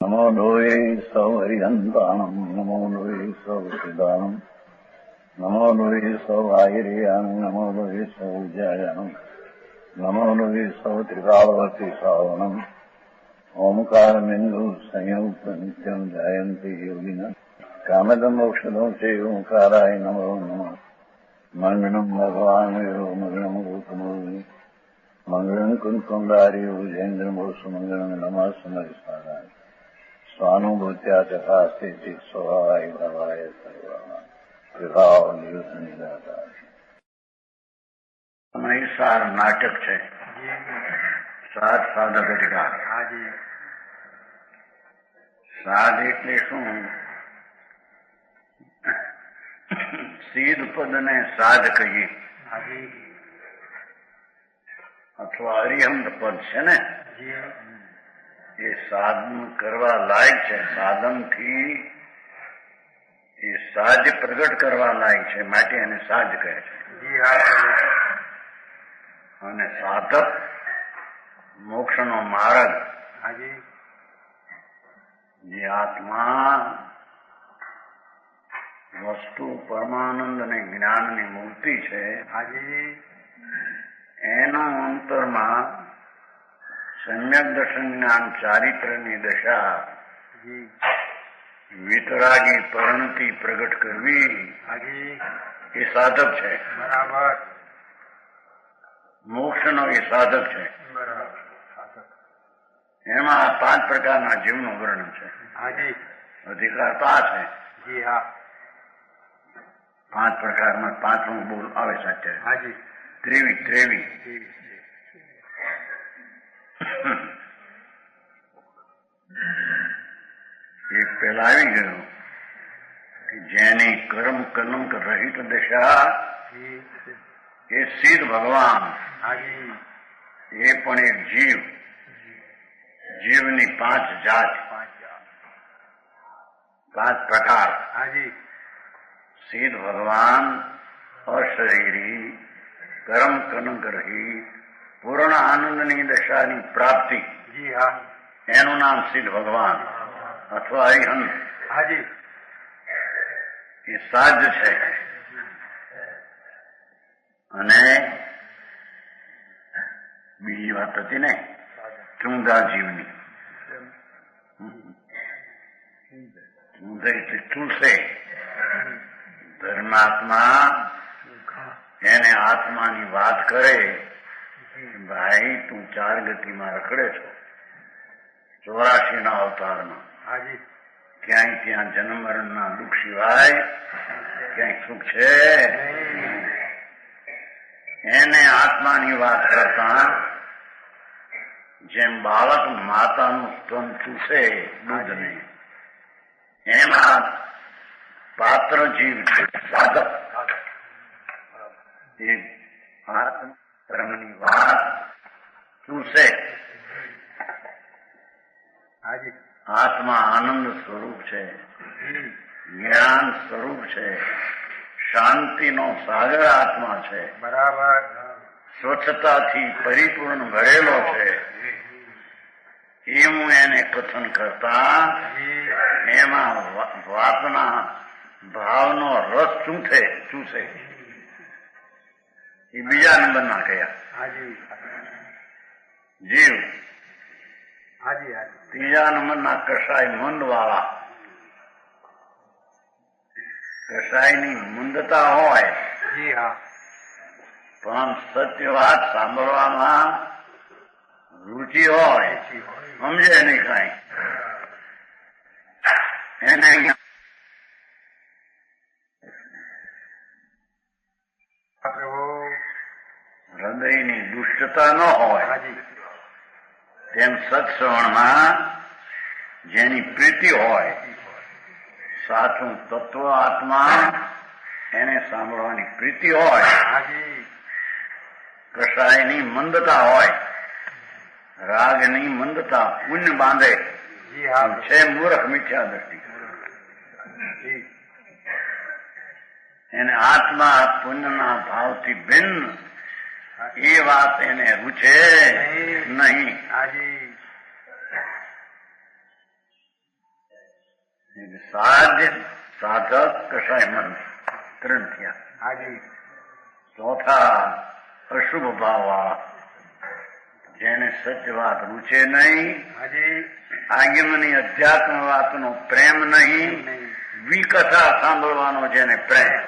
નમો લોહે સૌ હરિહંતાણમ નમો લોહે સૌ સિદાનમ નમો લોહે સૌ આયર્યાણમ નમો લોહે સૌ જયાણમ નમો લોહે સૌ ત્રિકાળવતી સાવણમ ઓમકારમિંદુ સંયુક્ત નિત્યમ જાયંતિ યોગિના કામદમ મોક્ષદમ છે ઓંકારાય નમો નમઃ મંગળમ ભગવાન વિરો મંગળમ ગોતમોહિ મંગળમ કુંકુંડાર્યો જૈન્દ્રમોષ મંગળમ નમઃ સમરિસારાય સ્વાનુભૂત્યા ચકાસ્તે સ્વભાવાય ભવાય સર્વા વિભાવ નિયુદ્ધ નિરાકાર. સાર નાટક છે. સાત સાધક અધિકાર. સાધ એટલે શું? સીધ પદ ને સાધ કહીએ અથવા અરિહંત પદ છે ને, એ સાધન કરવા લાયક છે. સાધન થી એ સાજ પ્રગટ કરવા લાયક છે, માટે એને સાજ કહે છે. અને સાધક મોક્ષનો માર્ગ, જે આત્મા વસ્તુ પરમાનંદ અને જ્ઞાનની મૂર્તિ છે, એનો અંતરમાં સમ્યક દર્શન જ્ઞાન ચારિત્રની દશા વિતરાગી પરિણતિ પ્રગટ કરવી એ સાધક છે. બરાબર. મોક્ષનો એ સાધક છે. એમાં 5 પ્રકારના જીવનું વર્ણન છે. અધિકાર તો આ છે. 5 પ્રકારમાં 5મું બોલ આવે છે. ત્રેવી એક પેલા આવી ગયું કે જેની કર્મ કલંક રહિત દશા એ સિદ્ધ ભગવાન, એ પણ એક જીવ. જીવની 5 જાત, 5 પ્રકાર. સિદ્ધ ભગવાન, અશરીરી, કર્મ કલંક રહિત, પૂર્ણ આનંદની દશાની પ્રાપ્તિ, એનું નામ સિદ્ધ ભગવાન અથવા અરિહંત. એ સાજ છે. અને બીજી વાત હતી ને, ચૂંદા જીવની. ચૂંદા એટલે ચૂસે. ધર્માત્મા એને આત્માની વાત કરે, ભાઈ તું 4 ગતિમાં રખડે છો, 84 અવતારમાં. ક્યાંય ત્યાં જન્મ મરણના દુઃખ સિવાય ક્યાંય સુખ છે? એને આત્માની વાત કરતા જેમ બાળક માતાનું સ્તન ચૂસે દૂધને, એમાં પાત્ર જીવ છે સાધક. એ આત્મની વાત ચૂસે. આત્મા આનંદ સ્વરૂપ છે, જ્ઞાન સ્વરૂપ છે, શાંતિનો સાગર આત્મા છે. બરાબર. સ્વચ્છતાથી પરિપૂર્ણ ભરેલો છે. એવું એને કથન કરતા એમાં વાતના ભાવનો રસ ચૂસે. એ બીજા નંબરના કયા જીવ. ત્રીજા નંબરના કસાય મંદ વાળા. કસાયની મંદતા હોય, પણ સત્ય વાત સાંભળવામાં રુચિ હોય, સમજે નહીં કઈ, એને હૃદયની દુષ્ટતા ન હોય, તેમ સત્શ્રવણમાં જેની પ્રીતિ હોય, સાચું તત્વ આત્મા એને સાંભળવાની પ્રીતિ હોય, કસાયની મંદતા હોય, રાગની મંદતા પુણ્ય બાંધે છે, મૂર્ખ મિથ્યા દ્રષ્ટિ. એને આત્મા પુણ્યના ભાવથી ભિન્ન એ વાત એને રૂચે નહીં. સાધ્ય સાધક કસાય મન 3 થયા. હાજી. ચોથા અશુભ ભાવ, જેને સત્ય વાત રૂચે નહીં, હાજી. આગમની અધ્યાત્મ વાતનો પ્રેમ નહીં, વિકથા સાંભળવાનો જેને પ્રેમ.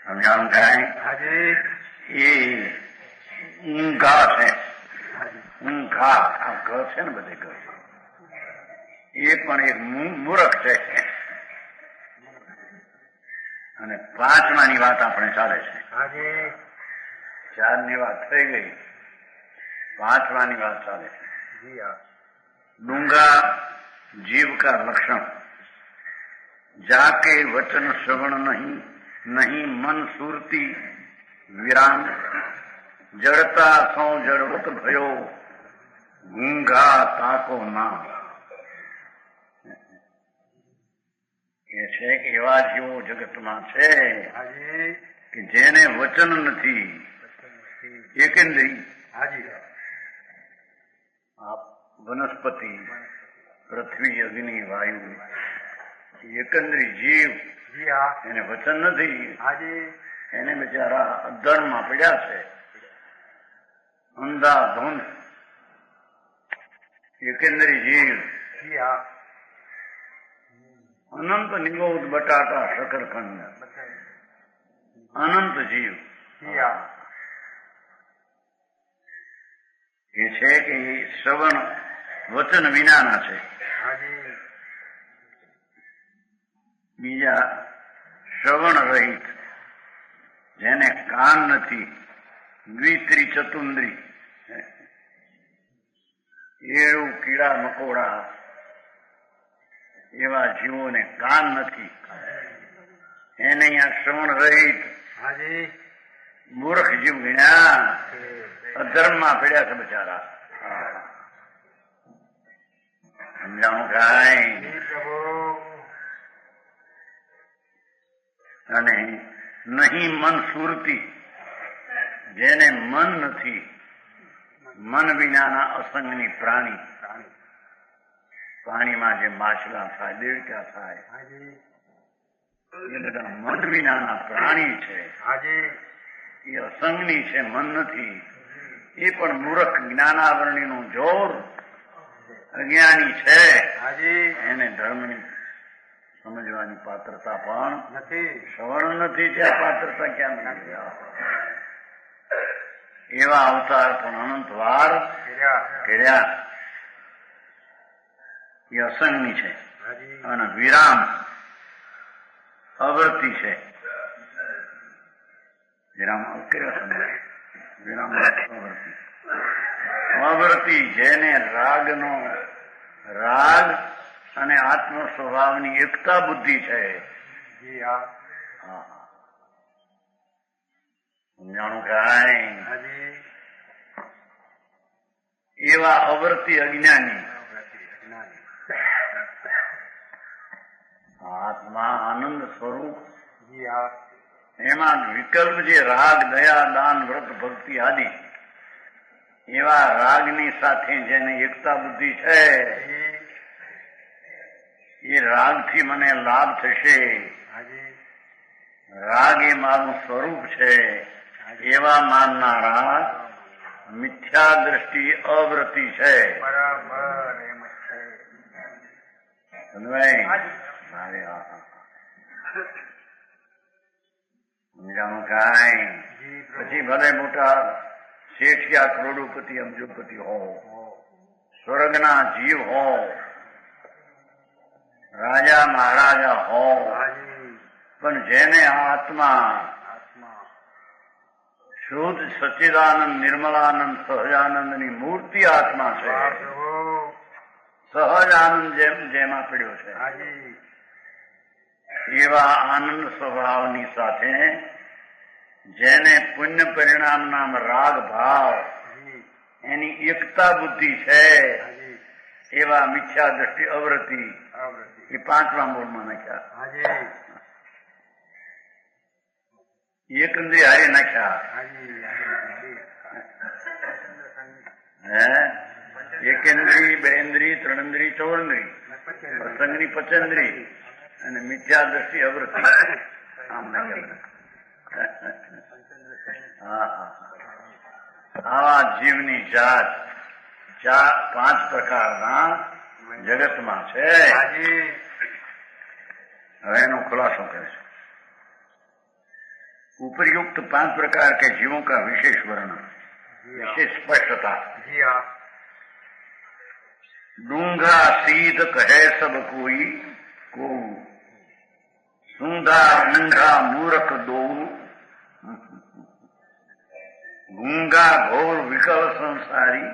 સમજાણું થાય? હાજી. એ ઊંઘા છે. ઊંઘા આ ઘર છે ને, બધે ઘર એ પણ એક મૂર્ખ છે. અને 5માની વાત આપણે ચાલે છે. હાજી. 4ની વાત થઈ ગઈ, 5માની વાત ચાલે છે. જી હા. डूंगा जीव का लक्षण, जाके वचन श्रवण नहीं, नहीं मन सुरती विराम, जड़ता सौ जड़वत भयो, गूंगा ताको नाम. એ છે કે એવા જીવો જગતમાં છે કે જેને વચન નથી, એકેન્દ્રી વનસ્પતિ, પૃથ્વી, અગ્નિ, વાયુ, એકંદરી જીવ, એને વચન નથી. એને બિચારા અધર્મમાં પડ્યા છે, અંધાધૂંધ. એકંદરી જીવ અનંત નિગોદ બટાટા શકરખંડ, અનંત જીવ એ છે કે એ શ્રવણ વચન વિનાના છે. બીજા શ્રવણ રહિત, જેને કાન નથી, દ્વિત્રી ચતુંદ્રી, એળું કીડા મકોડા એવા જીવોને કાન નથી, એને અહીંયા શ્રવણ રહિત મૂર્ખ જીવ ગણ્યા, અધર્મમાં પડ્યા છે બિચારા. સમજાણું કાંઈ? અને નહીં મન સુરતી, જેને મન નથી, મન વિનાના અસંગની પ્રાણી. પાણીમાં જે માછલા થાય, દેડકા થાય, એ બધા મન વિનાના પ્રાણી છે. એ અસંગની છે, મન નથી. એ પણ મૂર્ખ જ્ઞાનાવરણીનું જોર, અજ્ઞાની છે. એને ધર્મની સમજવાની પાત્રતા પણ નથી, શ્રવણ નથી. ત્યાં પાત્રતા ક્યાં નથી? એવા અવતાર પણ અનંત વાર કર્યા. એ અસંગની છે. અને વિરામ અવર્તી છે. વિરામ વિરામ અવર્તી, જેને રાગનો રાગ અને આત્મ સ્વભાવની એકતા બુદ્ધિ છે. સમજાણું કાંઈ? એવા અવર્તી અજ્ઞાની, આત્મા આનંદ સ્વરૂપ, એમાં વિકલ્પ જે રાગ, દયા, દાન, વ્રત, ભક્તિ આદિ, એવા રાગની સાથે જેને એકતા બુદ્ધિ છે, એ રાગથી મને લાભ થશે, રાગ એ મારું સ્વરૂપ છે, એવા માનનારા મિથ્યા દ્રષ્ટિ અવ્રતિ છે. સમજાણું કાંઈ? પછી ભલે મોટા શેઠિયા, કરોડોપતિ, અબજોપતિ હો, સ્વર્ગના જીવ હો, રાજા મહારાજા હો, પણ જેને આત્મા શુદ્ધ સચ્ચિદાનંદ નિર્મલાનંદ સહજાનંદની મૂર્તિ આત્મા છે, સહજ આનંદ જેમાં પડ્યો છે, એવા આનંદ સ્વભાવની સાથે જેને પુણ્ય પરિણામ નામ રાગ ભાવ, એની એકતા બુદ્ધિ છે, એવા મિથ્યા દ્રષ્ટિ અવૃત્તિ, એ 5મા મૂળમાં નાખ્યા. એકંદરી હારે નાખ્યા. એકેન્દ્રી, બેન્દ્રી, ત્રણેન્દ્રી ચૌરેન્દ્રી, પ્રસંગની પચેન્દ્રી અને મિથ્યા દ્રષ્ટિ અવૃત્તિ. આમ આવા જીવની જાત 5 પ્રકારના જગતમાં છે. હવે એનો ખુલાસો કરે છે. उपरयुक्त 5 प्रकार के जीवों का विशेष वर्णन, विशेष स्पष्टता. डूंगा सीध कहे सब कोई को, सूंधा ऊंधा मूर्ख दो, गूंगा घोर विकल संसारी,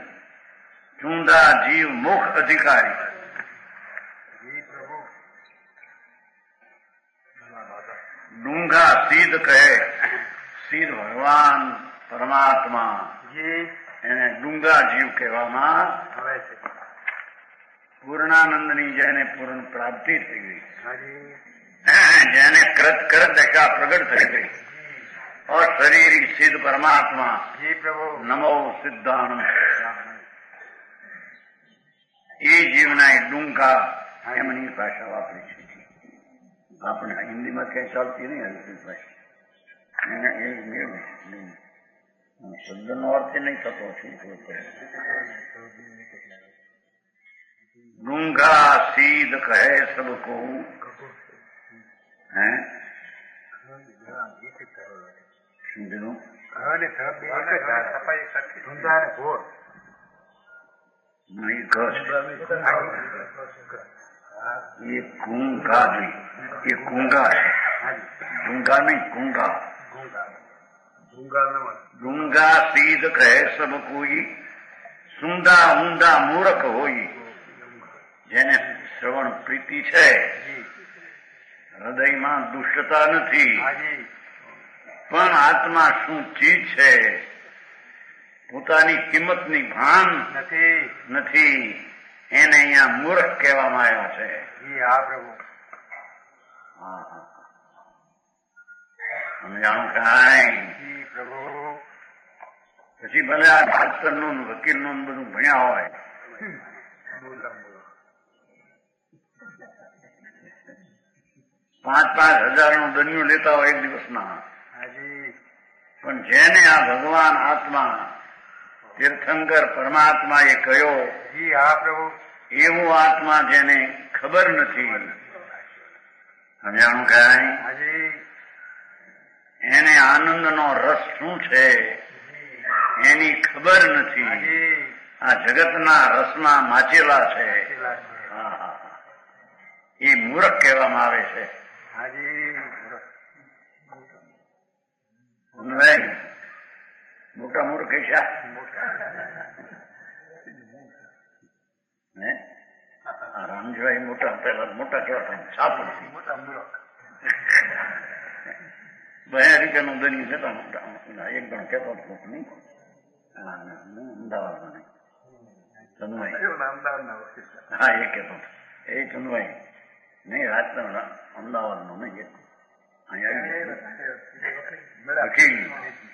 चूंदा जीव मुख अधिकारी. डूंगा सीध કહે, સીધ ભગવાન પરમાત્મા, એને ડુંગા જીવ કહેવામાં આવે છે. પૂર્ણાનંદની જેને પૂર્ણ પ્રાપ્તિ થઈ ગઈ, જેને કૃત દશા પ્રગટ થઈ ગઈ, અશરીરી સિદ્ધ પરમાત્મા નમો સિદ્ધાનંદ, એ જીવના એ ડુંગા એમની ભાષા વાપરી છે. આપણે હિન્દીમાં ક્યાંય ચાલતી નહીં આવી ભાષા. એ શબ્દનો અર્થ નહીં થતો છે. ડુંગા સીધ કહે સબ કો, હે સમજનું ये गूंगा नहीं, ये गूंगा है. गूंगा नहीं, गूंगा. गूंगा सीध कहे सब कोई, सूंदा ऊंदा मूर्ख होई. જેને શ્રવણ પ્રીતિ છે, હૃદયમાં દુષ્ટતા નથી, પણ આત્મા શું ચીજ છે પોતાની કિંમતની ભાન નથી, એને અહીંયા મૂર્ખ કહેવામાં આવ્યા છે. સમજાણું કાંઈ? પછી ભલે આ ડોક્ટર નું વકીલ નું બધું ભણ્યા હોય, 5,000 નું દન્યું લેતા હોય એક દિવસના, પણ જેને આ ભગવાન આત્મા તીર્થંકર પરમાત્મા એ કહ્યો, એવું આત્મા જેને ખબર નથી, સમજાણું કાંઈ? એને આનંદનો રસ શું છે એની ખબર નથી. આ જગતના રસમાં માચેલા છે, એ મૂર્ખ કહેવામાં આવે છે. મોટા મૂર્ખ છે. રામજીભાઈ મોટા પેલા મોટા કેવા છાપ રૂપિયાનું દરિયું જતા મોટા એક ગણ કેતો નહીં, અમદાવાદમાં નહીં, ચંદુભાઈ. હા, એ કેતો એ ચંદુભાઈ નહીં, રાજના અમદાવાદનો નહીં, અહીંયા વકીલ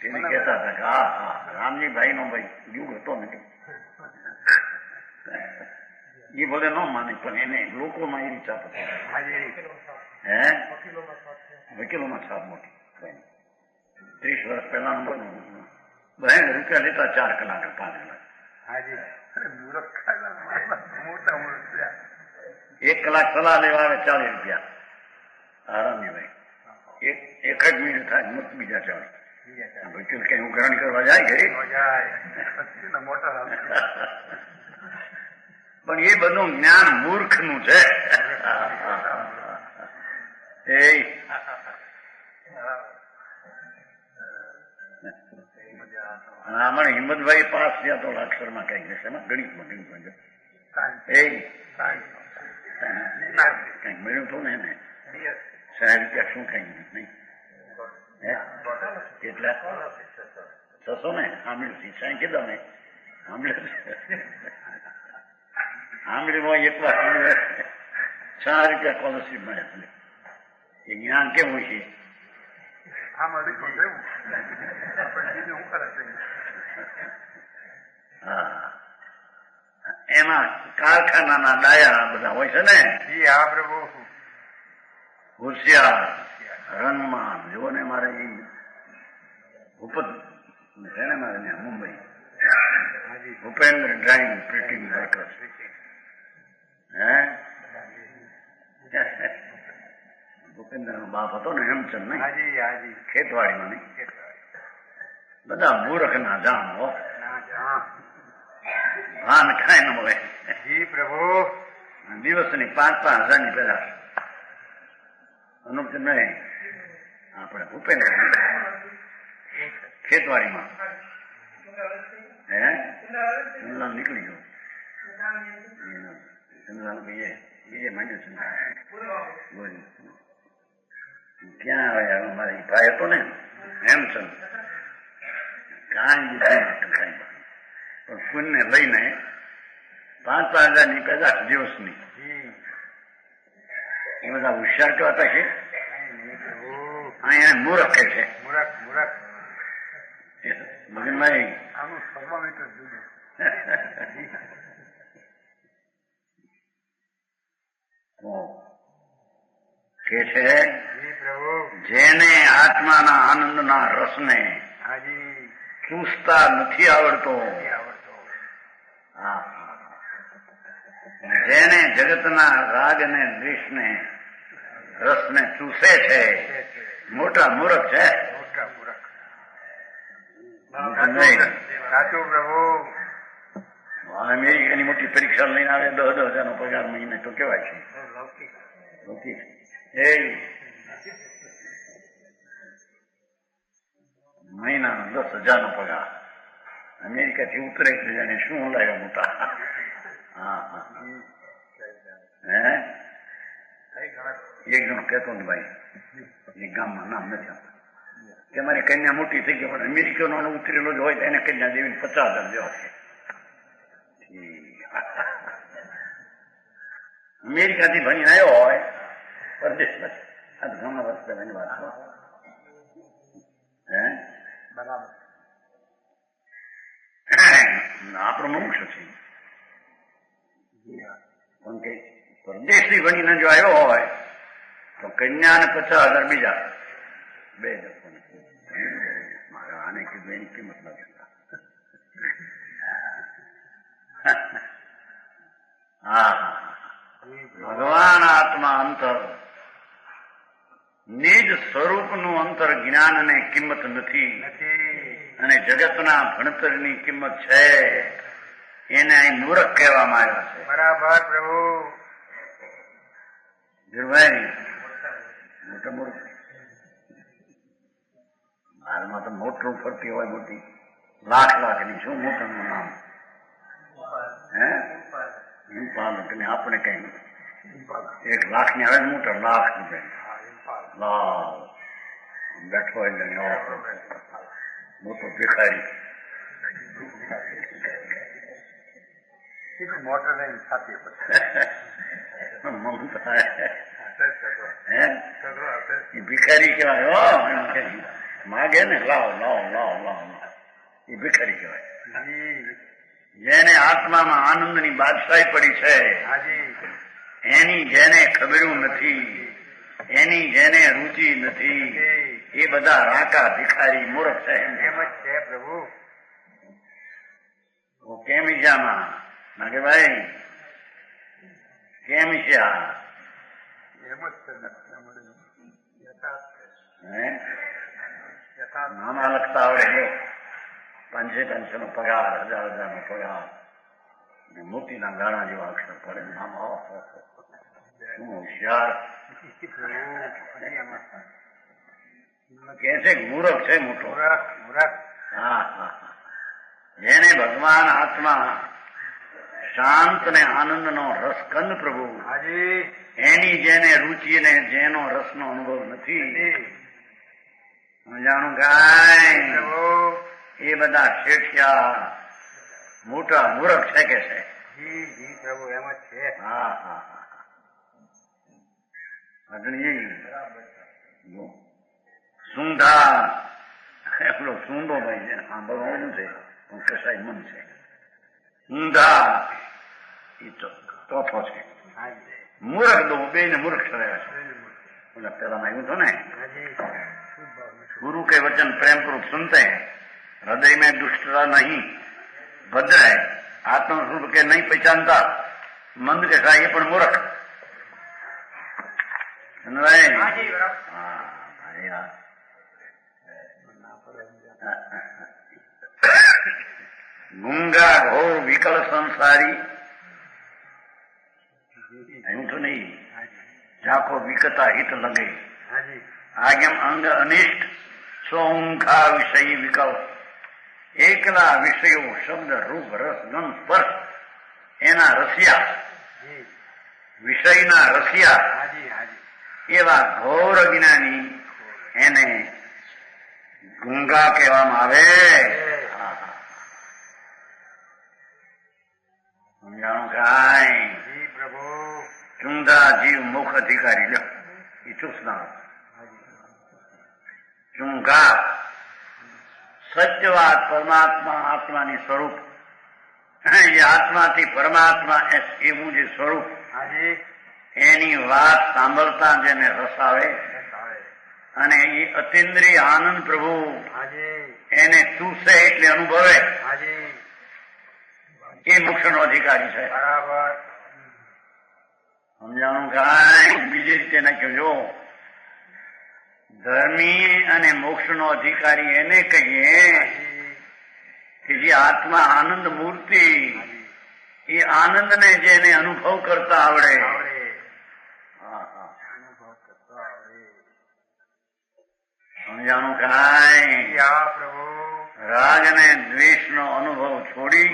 તેને કહેતા હતા કે હા હા રામજીભાઈ નો ભાઈ યુગ હતો ને, એ ભલે ન માને પણ એને લોકોમાં એની છાપ હતી. હે વકીલોમાં છાપ મોટી. 30 વર્ષ પહેલા બહેન રૂપિયા લેતા 4 કલાક 5 કલાક. 1 કલાક સલાહ લેવા આવે 40 રૂપિયા. રામજીભાઈ એક જ મિનિટ થાય મત બીજા 40. વકીલ કઈ ઉઘરાણી કરવા જાય ઘરે, પણ એ બધું જ્ઞાન મૂર્ખ નું છે. હમણાં હિંમતભાઈ પાસ થયા તો અક્ષરમાં કઈ જશે, ગણિતમાં કઈ મળ્યું હતું ને એને 60 રૂપિયા શું કઈ નહીં, કેટલા 600 ને સાંભળ્યું સાંઈ કીધા ને સાંભળ્યું એક વાર 6 રૂપિયા સ્કોલરશીપ મળે. એ જ્ઞાન કેવું છે? એમાં કારખાનાના ડાયા બધા હોય છે ને. જી હા પ્રભુ. હોશિયાર રંગમાં જુઓ ને મારે એ ભૂપત છે ને મારે ત્યાં Mumbai Bhupendra drawing printing workers હે ભૂપેન્દ્ર નો બાપ હતો ને હેમચંદ ને ખેતવાડીમાં નહીં બધા મૂર્ખ ના જામ હો ભાન ખાય ન હોય. જી પ્રભુ. દિવસની 5,000 ની પેદાશ અનુપચંદ નહીં આપણે ભૂપેન્દ્ર ખેતવાડીમાં હે ચંદ્રલાલ નીકળી ગયો ચંદ્રલાલ બીજે માંડ્યું છે ક્યાં આવે મારી ભાઈ હતો ને હેમચંદ કાંઈ પણ ફૂલને લઈને 5,000 ની પેદાશ દિવસની એ બધા હોશિયાર કહેવાતા છે. અહીંયા મૂર્ખ કહે છે. મગનભાઈ કે છે જેને આત્માના આનંદના રસને ચૂસતા નથી આવડતો, જેને જગતના રાગ અને દ્વેષને રસને ચૂસે છે મોટા મૂર્ખ છે. સાચું પ્રભુ. અમેરિકાની મોટી પરીક્ષા લઈને આવે 10,000 નો પગાર મહિને તો કેવાય છે લૌકિક. એ મહિનાનો 10,000 નો પગાર અમેરિકાથી ઉતરે જાણે શું લાવ્યા મોટા. હા હે એક જણો કહેતો ને ભાઈ એ ગામમાં નામ નથી આવતા કે મારી કન્યા મોટી થઈ ગઈ પણ અમેરિકનો ઉતરેલો જ હોય તો એને કન્યા દેવીને 50,000 દેવા છે. અમેરિકાથી ભણીને આવ્યો હોય પરદેશમાં આ તો ઘણા વર્ષ પહેલાની વાત હે બરાબર આપણો મુમુક્ષ છે પણ કે પરદેશથી ભણીને જો આવ્યો હોય તો કન્યા ને 50,000 બીજા બે મારા આને કીધું એની કિંમત નથી. ભગવાન આત્મા અંતર નિજ સ્વરૂપનું અંતર જ્ઞાનને કિંમત નથી અને જગતના ભણતરની કિંમત છે. એને અહીં મૂર્ખ કહેવામાં આવ્યા છે. બરાબર પ્રભુ. ધીરભાઈ મોટા મૂર્ખ હાલમાં તો મોટું ફરતી હોય મોટી લાખની શું મોટાનું નામ હે આપણે કઈ 1,00,000 ની આવે મોટા લાખ રૂપિયા બેઠો એટલે મોટો ભિખારી મોટર લઈને છાતી ભિખારી કહેવાય. માગે ને લાવ લાવ લાવ લાવ એ ભિખારી કહેવાય. જેને આત્મામાં આનંદની બાદશાહી પડી છે એની જેને ખબર્યું નથી, એની જેને રુચિ નથી એ બધા રાકા ભિખારી મૂર્ખ છે. એમ જ છે પ્રભુ. કેમ ઈજામાં ના કે ભાઈ કેમ છે આ નાના લખતા આવડે 500 નો પગાર 1,000 નો પગાર મોતીના ગાણા જેવા અક્ષર પડે. નામ શું હોશિયાર કે છે મૂર્ખ છે મોટો. હા જેને ભગવાન આત્મા શાંત ને આનંદ નો રસકંદ પ્રભુ એની જેને રુચિ ને જેનો રસનો અનુભવ નથી જાણું ગાય એ બધા શેઠિયા મોટા મૂર્ખ છે કે છે. પ્રભુ એમ જ છે. હા હા સૂંધા એટલો સૂંધો ભાઈ છે સાંભળવાનું છે પણ કસાય મન છે. ઊંધા એ ચોથો છે. હાજી મૂર્ખ દો બે ને મૂર્ખ ઠરાવ્યા છે. बोला पहला मैं यूं तो नहीं गुरु के वचन प्रेम पूर्वक सुनते हैं, हृदय में दुष्टता नहीं, भद्र है, आत्म स्वरूप के नहीं पहचानता, मंद के कहा ये पण मूर्ख. गुंगा घोर विकल संसारी यूं तो नहीं, जाको विकता हित लगे, आज्ञम अंग अनिष्ट सोंखा विषयी विकल्प, એકલા વિષયો શબ્દ રૂપ રસ ગંધ સ્પર્શ એના રસિયા, વિષયના રસિયા એવા ઘોર જ્ઞાની એને ગુંગા કહેવામાં આવે. સમજાણું કાંઈ પ્રભુ ચુંદા જીવ મુખ અધિકારી લો એ ચૂસના ચુંગા સત્યવાદ પરમાત્મા આત્માની સ્વરૂપ, એ આત્માથી પરમાત્મા એવું જે સ્વરૂપ એની વાત સાંભળતા જેને રસ આવે અને એ અતિન્દ્રિય આનંદ પ્રભુ એને ચૂસે એટલે અનુભવે એ મોક્ષનો અધિકારી છે. સમજાણું કાંઈ બીજી રીતે નાખ્યું. જો ધર્મી અને મોક્ષનો અધિકારી એને કહીએ કે જે આત્મા આનંદ મૂર્તિ, એ આનંદને જેને અનુભવ કરતા આવડે, સમજાણું કાંઈ રાગ અને દ્વેષનો અનુભવ છોડી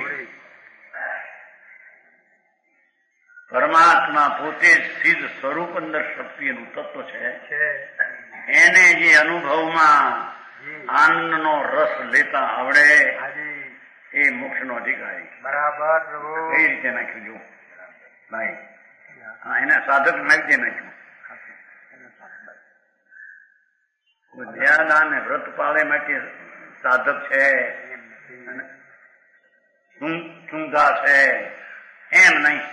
પરમાત્મા પોતે સિદ્ધ સ્વરૂપ અંદર શક્તિનું તત્વ છે, એને જે અનુભવમાં આનંદનો રસ લેતા આવડે એ મોક્ષનો અધિકારી. બરાબર પ્રભુ કઈ રીતે નાખ્યું જો ભાઈ? હા, એના સાધક નાખી નાખ્યું. ધ્યાન અને વ્રત પાળે માટે સાધક છે, ચુંગા છે એમ નહીં.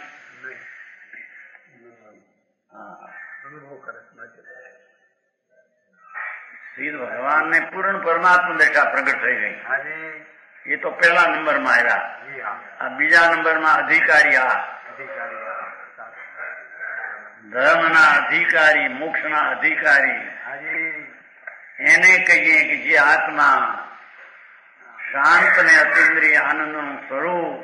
શ્રી ભગવાન ને પૂર્ણ પરમાત્મા દેખા પ્રગટ થઈ ગઈ. એ તો પહેલા નંબરમાં આવ્યા. આ બીજા નંબરમાં અધિકારી, આ ધર્મના અધિકારી, મોક્ષના અધિકારી એને કહીએ કે જે આત્મા શાંત ને અતિન્દ્રિય આનંદનું સ્વરૂપ,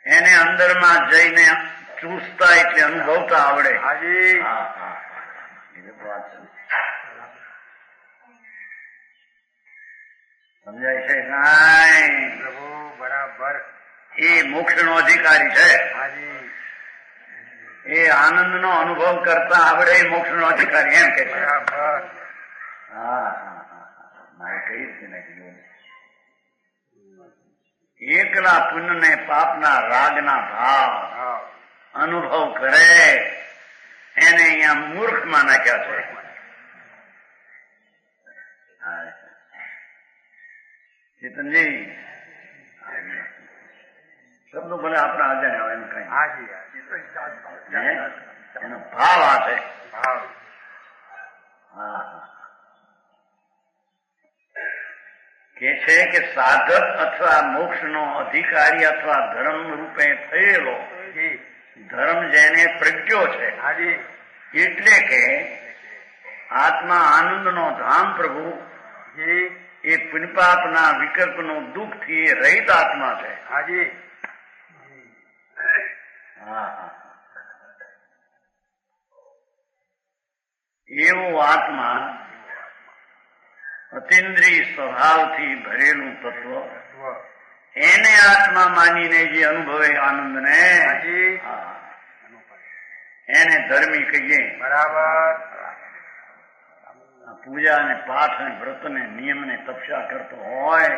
એને અંદરમાં જઈને ચૂસતા એટલે અનુભવતા આવડે. સમજાય છે કાંઈ પ્રભુ? બરાબર. એ મોક્ષનો અધિકારી છે. એ આનંદનો અનુભવ કરતા આવડે એ મોક્ષનો અધિકારી એમ કે છે. મારે કઈ રીતે નાખી એકલા પુણ્ય ને પાપના રાગના ભાવ અનુભવ કરે એને અહીંયા મૂર્ખમાં નાખ્યા છે. ચેતનજી શબ્દો ભલે આપણા અજાણ્યા હોય એમ કઈ એનો ભાવ આ છે. કે છે કે સાધક અથવા મોક્ષનો અધિકારી અથવા ધર્મ રૂપે થયેલો ધર્મ જેને પ્રજ્ઞો છે, એટલે કે આત્મા આનંદનો ધામ પ્રભુ, એ પુણ્યપાપના વિકલ્પનો દુઃખથી રહિત આત્મા છે. એવો આત્મા અતિન્દ્રિય સ્વભાવથી ભરેલું તત્વ, એને આત્મા માનીને જે અનુભવે આનંદને એને ધર્મી કહીએ. બરાબર. પૂજા ને પાઠ ને વ્રત ને નિયમ ને તપસ્યા કરતો હોય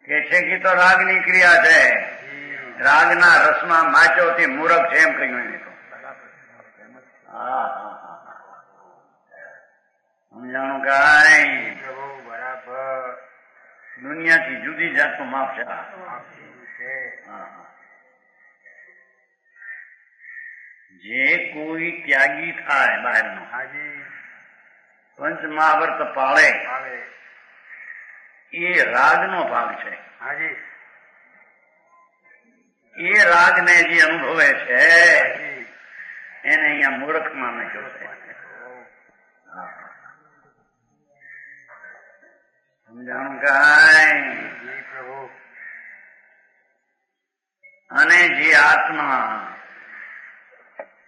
કે છે કે તો રાગની ક્રિયા છે, રાગના રસમાં માચો તે મૂરખ છે એમ કહ્યું એને તો. સમજાણું કાંઈ? બરાબર. દુનિયાથી જુદી જાતનું માપ છે. છે. જે કોઈ ત્યાગી થાય બહારનો, હાજી. પંચ મહાવ્રત પાળે, આવે. એ રાગનો ભાગ છે. હાજી. એ રાગને જે અનુભવે છે હાજી. એને અહીંયા મૂર્ખમાં નાખ્યો છે. સમજાણું કાંઈ? જી પ્રભુ. અને જે આત્મા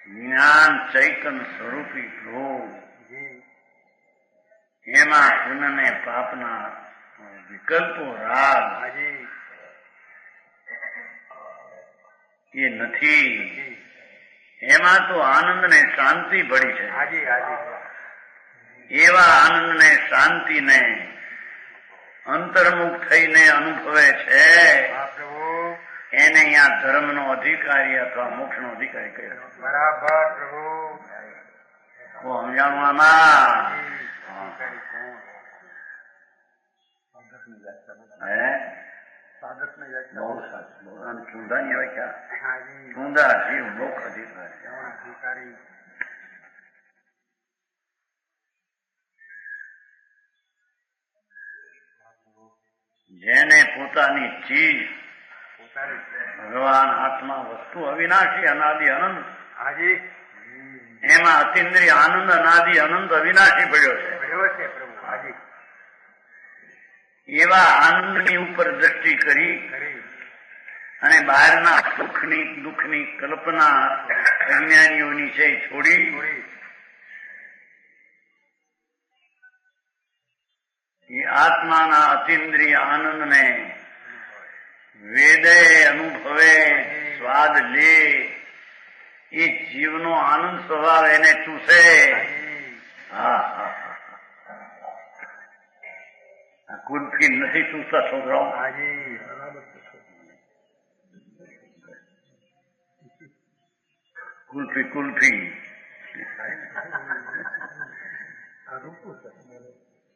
જ્ઞાન ચૈતન્ય સ્વરૂપી પ્રભુ, જી. એમાં પુનઃને પાપના વિકલ્પો રાગ હાજી. એ નથી. જી. એમાં તો આનંદ ને શાંતિ ભળી છે. હાજી. હાજી. એવા આનંદ ને શાંતિ ને અંતર્મુખ થઈને અનુભવે છે હા પ્રભુ. એને અહીંયા ધર્મનો અધિકારી અથવા મોક્ષનો અધિકારી કહ્યો. બરાબર પ્રભુ. સમજાણું આમાં? જી. હે સાધકની વ્યાખ્યા. બહુ સાચું. બહુ આમ ચૂંધાની હવે ક્યાં હાજી. ચૂંધા જીવ મોક્ષ અધિકારી. અધિકારી. જેને પોતાની ચીજ પોતાની. ભગવાન આત્મા વસ્તુ અવિનાશી અનાદિ અનંત, હાજી. એમાં અતિન્દ્રિય આનંદ અનાદિ અનંત અવિનાશી પડ્યો છે. મળ્યો છે પ્રભુ. હાજી. એવા આનંદની ઉપર દ્રષ્ટિ કરી કરી. અને બહારના સુખની દુઃખની કલ્પના અજ્ઞાનીઓની છે એ છોડી થોડી. એ આત્માના અતિન્દ્રિય આનંદને વેદે અનુભવે, સ્વાદ લે, એ જીવનો આનંદ સ્વભાવ એને ચૂસે. હાજી. હા હા આ કુલ્ફી નથી ચૂસતા છોકરાઓ. હાજી. કુલ્ફી કુલ્ફી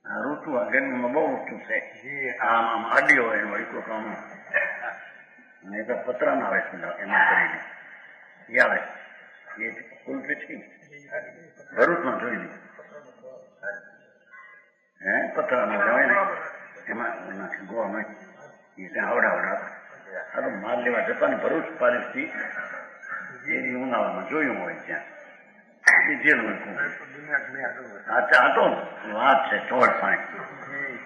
આ ઋતુ આ ગરમીમાં બહુ ચૂસે. જી. આમ આમ આડી હોય એનો એક આમ નહીં તો પતરા ના આવે એમાં કરીને એ આવે એ કુલ્ફી છે. ભરૂચમાં જોઈ લે હે પતરા ના હોય ને એમાં એનાથી ગોવા નાખી એ ત્યાં આવડા આ તો માલ લેવા જતા ને ભરૂચ પાલિસથી એની ઉનાળામાં જોયું હોય ત્યાં લીધેલું આ તો વાત છે ચોળ પાણી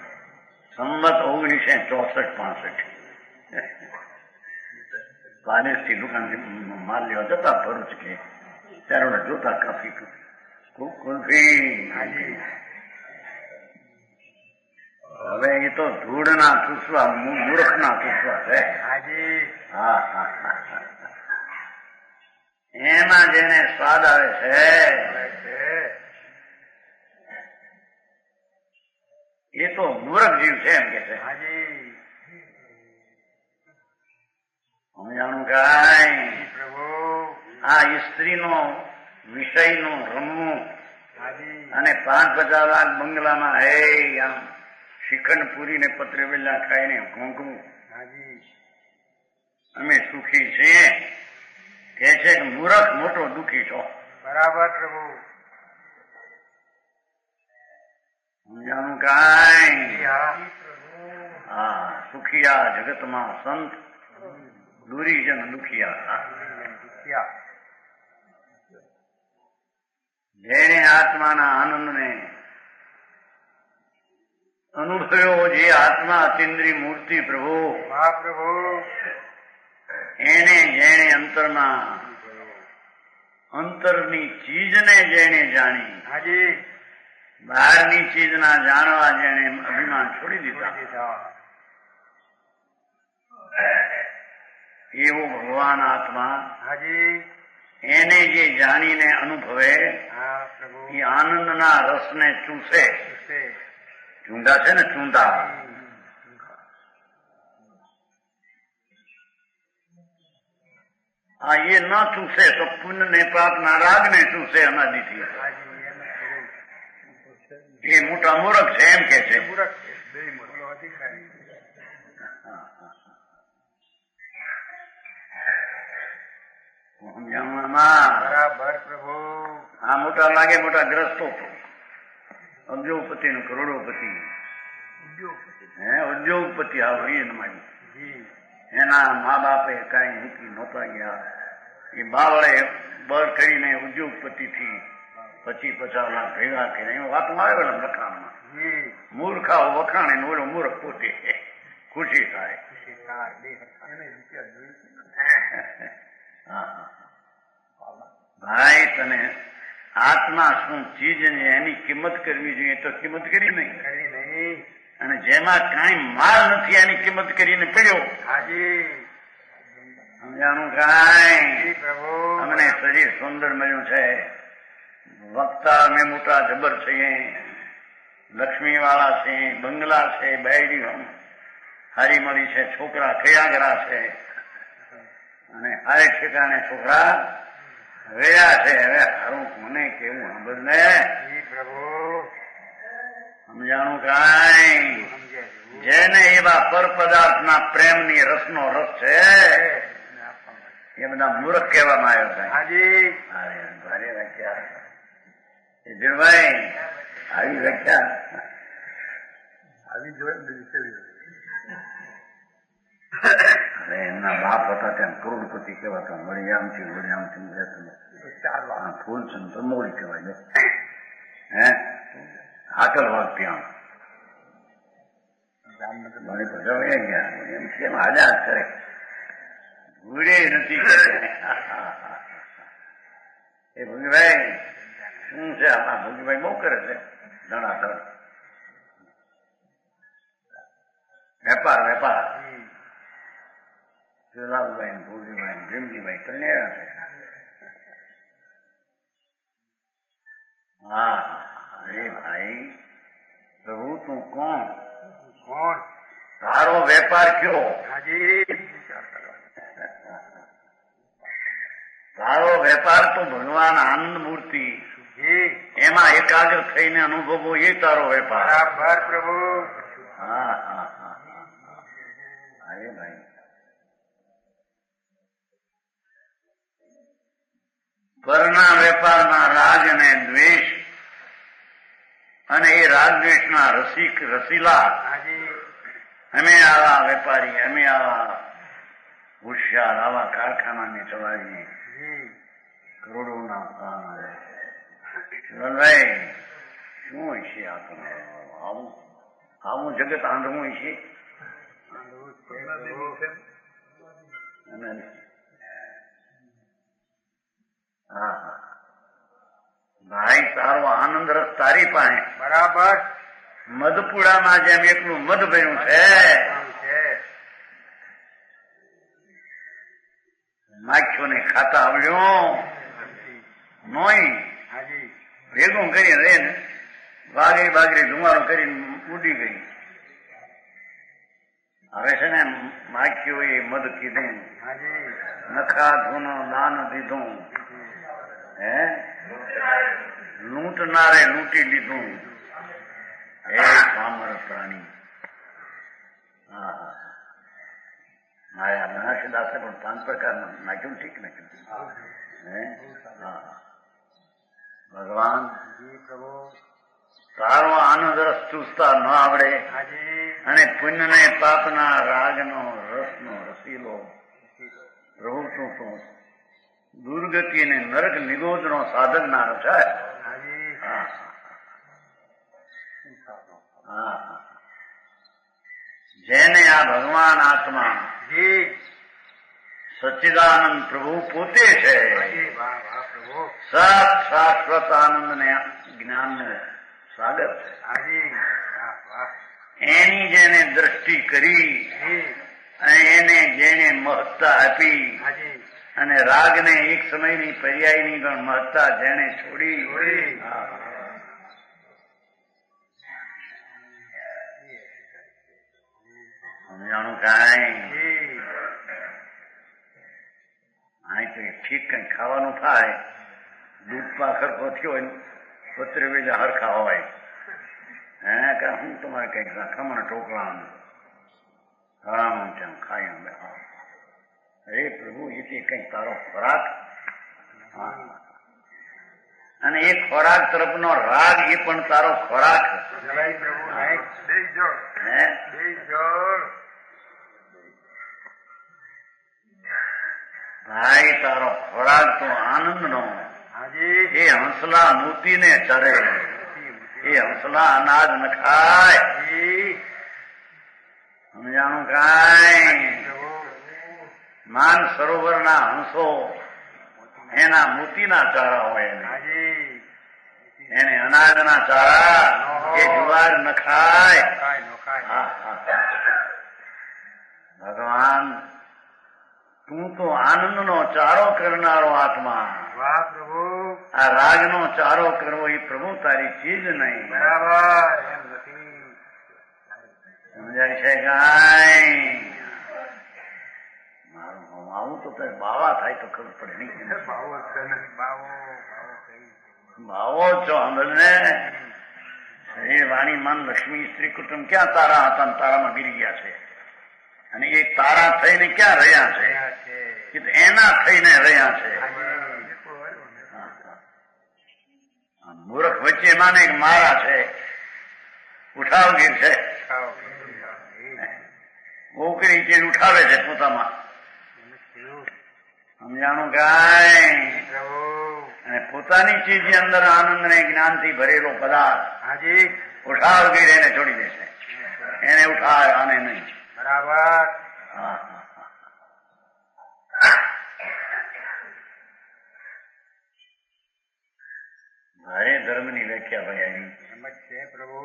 સંમત 1964-65 પાલિસથી દુકાનથી માલ લેવા જતા ભરૂચ કે ત્યારે જોતા કાફી કુલ્ફી. હવે એ તો ધૂળના ચૂસવા મૂર્ખના ચૂસવા છે. હાજી. હા હા હા એમાં જેને સ્વાદ આવે છે એ તો મૂર્ખ જીવ છે એમ કે છે. હાજી. સમજાણું કાંઈ? પ્રભુ. આ સ્ત્રીનો વિષયનું રમવું હાજી. અને 5-50 લાખ બંગલામાં હે આમ શ્રીખંડ પૂરીને પત્રે વેલા ખાઈને ઘોંઘવું હાજી. અમે સુખી છીએ કે છે કે મૂર્ખ મોટો દુઃખી છો. બરાબર પ્રભુ. સમજાણું કાંઈ? હા. હા સુખિયા જગતમાં સંત દુરીજન દુખિયા. જેને આત્માના આનંદને અનુભવ્યો, જે આત્મા અતિન્દ્રિય મૂર્તિ પ્રભુ, મહાપ્રભુ. એને જેણે અંતરમાં અંતરની ચીજને જેણે જાણી, હાજી. બહારની ચીજના જાણવા જેણે અભિમાન છોડી દીધા, એવો ભગવાન આત્મા હાજી. એને જે જાણીને અનુભવે હા પ્રભુ. એ આનંદના રસને ચૂસે. ચૂંદા છે ને ચૂંદા, આ એ ન ચૂસે તો પુણ્ય ને પાપ ના રાગ ને ચૂસે અનાદિથી. એ મોટા મૂર્ખ છે એમ કે છે. સમજાવવામાં બરાબર પ્રભુ. આ મોટા લાગે મોટા ગ્રસ્તો અબજોપતિ નો કરોડોપતિ ઉદ્યોગપતિ જી એના મા બાપે કઈ મૂકી નહોતા ગયા. એ બાવળે બર કરીને ઉદ્યોગપતિ થી 25-50 લાખ ભેગા કરીને એમાં વાતો આવે લખાણમાં. જી મૂર્ખાઓ વખાણે ને ઓલો મૂર્ખ પોતે ખુશી થાય. ભાઈ તને આત્મા શું ચીજ ને એની કિંમત કરવી જોઈએ તો કિંમત કરી નહીં. અને જેમાં કઈ માલ નથી એની કિંમત કરીને પડ્યો. હાજી સમજાનું કઈ પ્રભુ. અમને શરીર સુંદર મળ્યું છે. વક્તા અમે મોટા જબર છીએ. લક્ષ્મી વાળા છે, બંગલા છે, બાયડી હારી મળી છે, છોકરા ખયાગરા છે અને હારે ઠેકાણે છોકરા રહ્યા છે. હવે સારું મને કેવું સાંભળ ને પ્રભુ. સમજાણું કઈ જેને એવા પર પદાર્થના પ્રેમની રસનો રસ છે એ બધા મૂર્ખ કહેવામાં આવ્યો છે. હાજી ભારે વ્યાખ્યા એ ધીરભાઈ આવી વ્યાખ્યા આવી જોઈએ. અરે એમના બાપ હતા ત્યાં કરોડપતિ કહેવાતા. વળિયામથી ફૂલચંદ પ્રમોડી કહેવાય. હે હાકલ વાગ ત્યાં મારી પાસે ગયા એમ કેમ આજાદ કરે ભૂડે નથી એ ભૂગીભાઈ શું છે આ ભૂગીભાઈ બહુ કરે છે ધડાધડ વેપાર શિવલાલભાઈ ભૂગીભાઈ ભીમજીભાઈ કલ્યાણ છે. હા અરે ભાઈ પ્રભુ તું કોણ તારો વેપાર કયો? તારો વેપાર તો ભગવાન આનંદ મૂર્તિ એમાં એકાગ્ર થઈને અનુભવો એ તારો વેપાર. બરાબર પ્રભુ. હા અરે ભાઈ પરના વેપારના રાગ અને દ્વેષ અને એ રાગ દ્વેષના રસીલા અમે આવા વેપારી અમે આવા હોશિયાર આવા કારખાનાને ચલાવીએ કરોડોના ભાઈ શું હશે આ તમે આવું જગત આંધળું હશે. હા ભાઈ તારો આનંદ રસ તારી પાસે બરાબર. મધપુડામાં જેમ એકલું મધ ભર્યું છે માખ્યોને ખાતા આવડ્યો નોઈ ભેગું કરીને રે ને બાગરી ધુમારો કરીને ઉડી ગઈ. હવે છે ને માખ્યો એ મધ કીધું નખા ધૂનો દાન દીધું હે લૂંટનારે લૂંટી લીધું. હે પામર પ્રાણી. માયા મહાશિદાસે પણ 5 પ્રકારનું નાખ્યું. ઠીક નાખ્યું હે ભગવાન તારો આનંદ રસ ચૂસતા ન આવડે અને પુણ્ય ને પાપના રાગનો રસનો રસીલો પ્રભુ તું દુર્ગતિ અને નરક નિરોધનો સાધકનાર છે. જેને આ ભગવાન આત્મા સચ્ચિદાનંદ પ્રભુ પોતે છે શાશ્વત આનંદ ને જ્ઞાન નું સાગર છે. એની જેને દ્રષ્ટિ કરી એને જેને મહત્તા આપી અને રાગને એક સમયની પર્યાયની પણ મહત્તા જેને છોડી સમજાણું કાંઈ અહીં તો ઠીક કઈ ખાવાનું થાય દૂધમાં ખરખો થયો હોય પત્ર વેજા હરખા હોય હે કે હું તમારે કઈક ખમણ ઢોકળા રામ ત્યાં ખાઈ બેઠા. હે પ્રભુ, એ કઈ તારો ખોરાક, અને એ ખોરાક તરફનો રાગ એ પણ તારો ખોરાક. ભાઈ તારો ખોરાક તો આનંદનો. એ હંસલા મોતીને ચરે, એ હંસલા અનાજ ન ખાય. સમજાણું કાંઈ? માન સરોવરના હંસો એના મોતીના ચારા હોય, એને અનાજના ચારા એ જુવાર ન ખાય. ભગવાન, તું તો આનંદનો ચારો કરનારો આત્મા. વાહ પ્રભુ. આ રાગનો ચારો કરવો એ પ્રભુ તારી ચીજ નહીં. બરાબર. સમજાય છે કાંઈ? મારું આવું તો બાવા થાય તો ખબર પડે નહીં. ભાવો છો આંબળને. શરીર વાણી મન લક્ષ્મી સ્ત્રી કુટુંબ ક્યાં તારા હતા ને તારામાં ગીરી ગયા છે, અને એ તારા થઈને ક્યાં રહ્યા છે? એ તો એના થઈને રહ્યા છે. મૂર્ખ વચ્ચે માને મારા છે, ઉઠાવગીર છે. ઓકરી કે ઉઠાવે છે પોતામાં. સમજાણું કાંઈ? અને પોતાની ચીજની અંદર આનંદ ને જ્ઞાન થી ભરેલો પદાર્થ ઉઠાવગીર એને છોડી દેશે. એને ઉઠાવે, આને નહીં. બરાબર. ભારે ધર્મની વ્યાખ્યા ભાઈ છે પ્રભુ.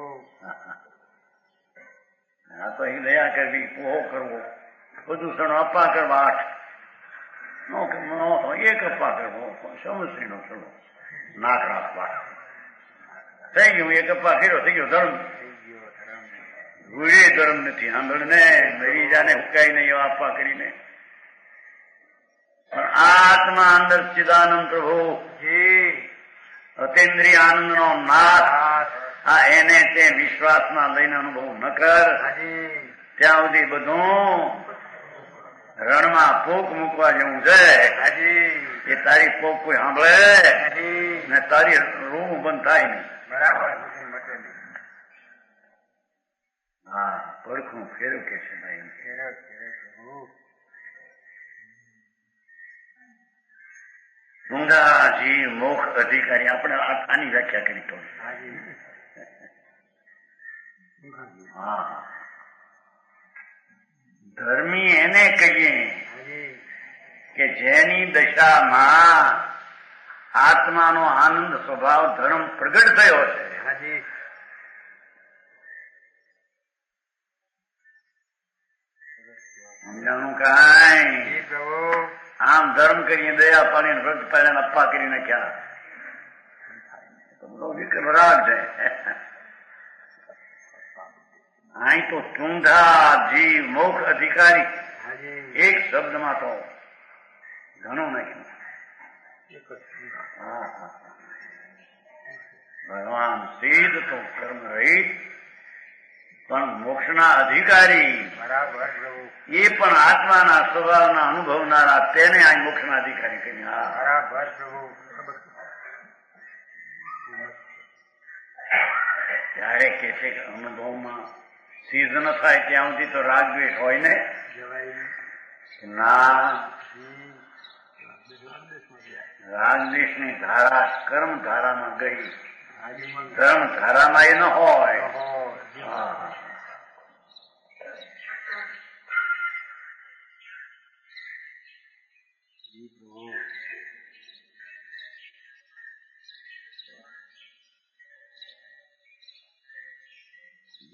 આ તો અહીં દયા કરવી, પોહો કરવો, પ્રદૂષણ અપ્પા કરવા 8 એક અપ્પા કરવો, સમશ્રી નો ચડવો, નાક રાખવા. થઈ ગયું, એક અપ્પા કર્યો, થઈ ગયો ધર્મ. રૂડે ધર્મ નથી. આંધળ ને મરી જાને હુકાઈ નહીં એવા અપ્પા કરીને. પણ આત્મા અંદર ચિદાનંદ પ્રભુ, અતેન્દ્રિય આનંદ નો નાથ, આ એને તે વિશ્વાસમાં લઈને અનુભવ ન કર. ત્યાં સુધી બધું રણમાં પોક મૂકવા જેવું છે. એ તારી પોક કોઈ સાંભળે ને તારી રૂમ બંધ થાય નહીં. બરાબર. હા, પડખું ફેરવ કે છે ભાઈ. ઊંઘાજી મોક્ષ અધિકારી. આપણે આની વ્યાખ્યા કરી તો હા, ધર્મી એને કહીએ કે જેની દશામાં આત્માનો આનંદ સ્વભાવ ધર્મ પ્રગટ થયો છે. સમજાણું કાંઈ? આમ ધર્મ કરીને દયા પાડીને વ્રત પાડીને અપ્પા કરી નાખ્યા તો બધો વિકરાટ છે. અહીં તો ચૂંધા જીવ મોક્ષ અધિકારી એક શબ્દમાં તો ઘણું નાખ્યું. ભગવાન સિદ્ધ તો કર્મ રહિત પણ મોક્ષના અધિકારી. બરાબર. એ પણ આત્માના સ્વભાવના અનુભવનારા, તેને આ મોક્ષના અધિકારી કરી. બરાબર પ્રભુ. ત્યારે કે છે કે અનુભવમાં સિદ્ધ ન થાય ત્યાં સુધી તો રાગ દ્વેષ હોય ને. ના, રાગ દ્વેષની ધારા કર્મ ધારામાં ગઈ, ધર્મ ધારામાં એ ન હોય.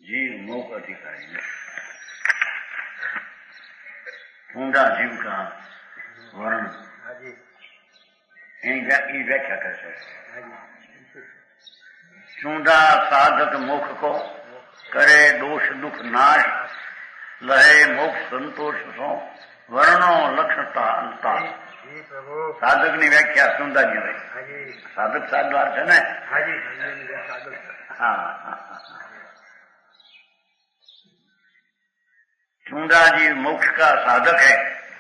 જીવ મોક્ષ અધિકારી. ઊંડા જીવ કા વર્ણ એની વ્યાખ્યા કરશે. चूंधा साधक मुख को करे दोष दुख नाश लहे मोक्ष संतोष सो वर्णो लक्षणता अंता. साधक ની વ્યાખ્યા ચૂંધાની હોય. સાધક સાધવાર છે ને. હા, चूंदाजी मोक्ष का साधक है।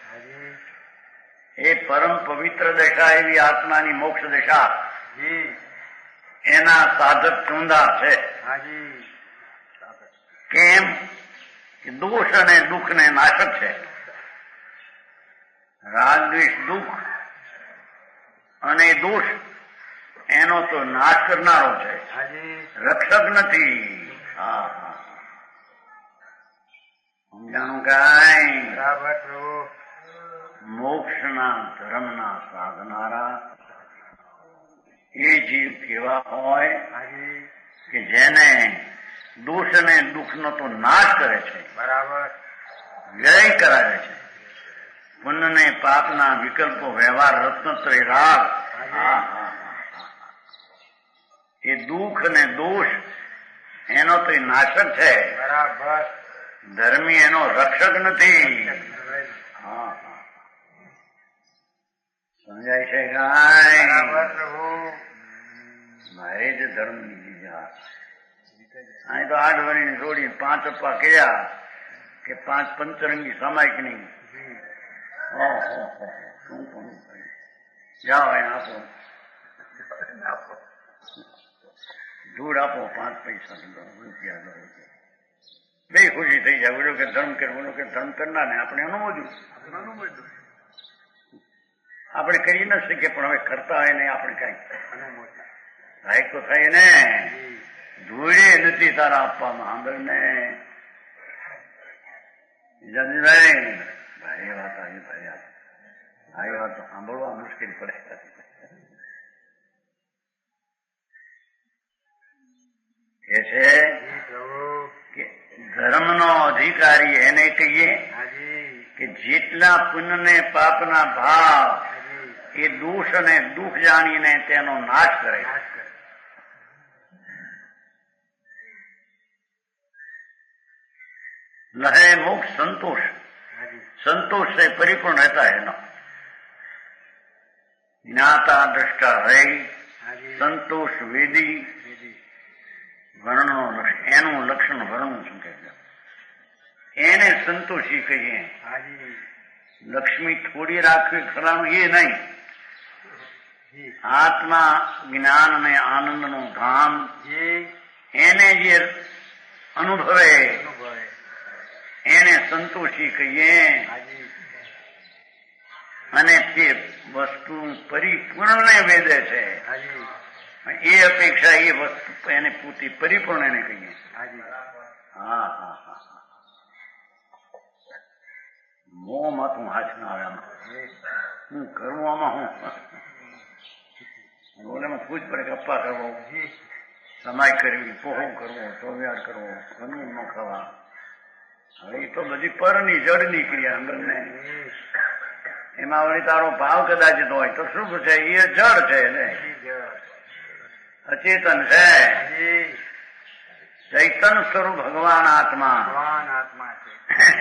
हाजी ये परम पवित्र दशा एवी आत्मानी मोक्ष दशा जी एना साधक चूंदा है। हाजी केम कि दोष અને દુઃખને નાશક છે। રાગ દ્વેષ દુઃખ અને દોષ એનો તો નાશ કરનારો છે, હાજી રક્ષક નથી। હા હા સમજાણું કાંઈ? બરાબર પ્રભુ મોક્ષના ધર્મના સાધનારા એ જીવ કેવા હોય હાજી કે જેને દોષ અને દુઃખનો તો નાશ કરે છે, બરાબર વ્યય કરાવે છે, પુણ્ય ને પાપના વિકલ્પો વ્યવહાર રત્નત્રય રાગ એ દુઃખ અને દોષ એનો તો નાશક છે, બરાબર ધર્મી એનો રક્ષક નથી। હા સમજાય છે કાંઈ? બરાબર પ્રભુ મારે જ ધર્મ લીધા અહીં તો 8 વર્ષની છોડી 5 અપ્પા કર્યા કે 5 પંચરંગી સામાયિક નહીં। શું પણ જાઓ એને આપો ધૂળ આપો 5 પૈસા રૂપિયા બે ખુશી થઈ જાય। બોલો કે ધર્મ કર, બોલો કે ધર્મ કરનાર ને આપણે અનુમોદ્યું, આપણે કરી ન શકીએ પણ હવે કરતા હોય ને આપણે કઈ લાયક તો થાય ને। ધૂળે નથી તારા આપવામાં સાંભળને જમીભાઈ, ભાઈ વાત આવી, ભાઈ આવી વાત તો સાંભળવા મુશ્કેલ પડે। કે છે કે ધર્મનો અધિકારી એને કહીએ કે જેટલા પુણ્ય ને પાપના ભાવ એ દોષ અને દુઃખ જાણીને તેનો નાશ કરે। लहे मोक्ष संतोष, संतोष से परिपूर्ण रहता है ना। ज्ञाता दृष्टा है संतोष वेदी વર્ણનો લક્ષણ, એનું લક્ષણ વર્ણનું શું કહે છે? એને સંતોષી કહીએ। લક્ષ્મી થોડી રાખવી ખરાનું એ નહીં, આત્મા જ્ઞાન અને આનંદનું ધામ એને જે અનુભવે એને સંતોષી કહીએ। અને તે વસ્તુ પરિપૂર્ણને વેદે છે એ અપેક્ષા એ વસ્તુ એને પૂરતી પરિપૂર્ણ એને કહીએ। હા હા હા મોંમાં તું હાથ ના આવે આમાં હું કરવું, આમાં હું ઓલામાં પૂછ પડે કે અપ્પા કરવો, સમાય કરવી, પોહો કરવો, સોવ્યાર કરવો, ઘણું ન ખાવા। હવે એ તો બધી પરની જડની ક્રિયા બંને, એમાં વળી તારો ભાવ કદાચ હોય તો શું છે? એ જડ છે ને, અચેતન છે, ચૈતન સ્વરૂપ ભગવાન આત્મા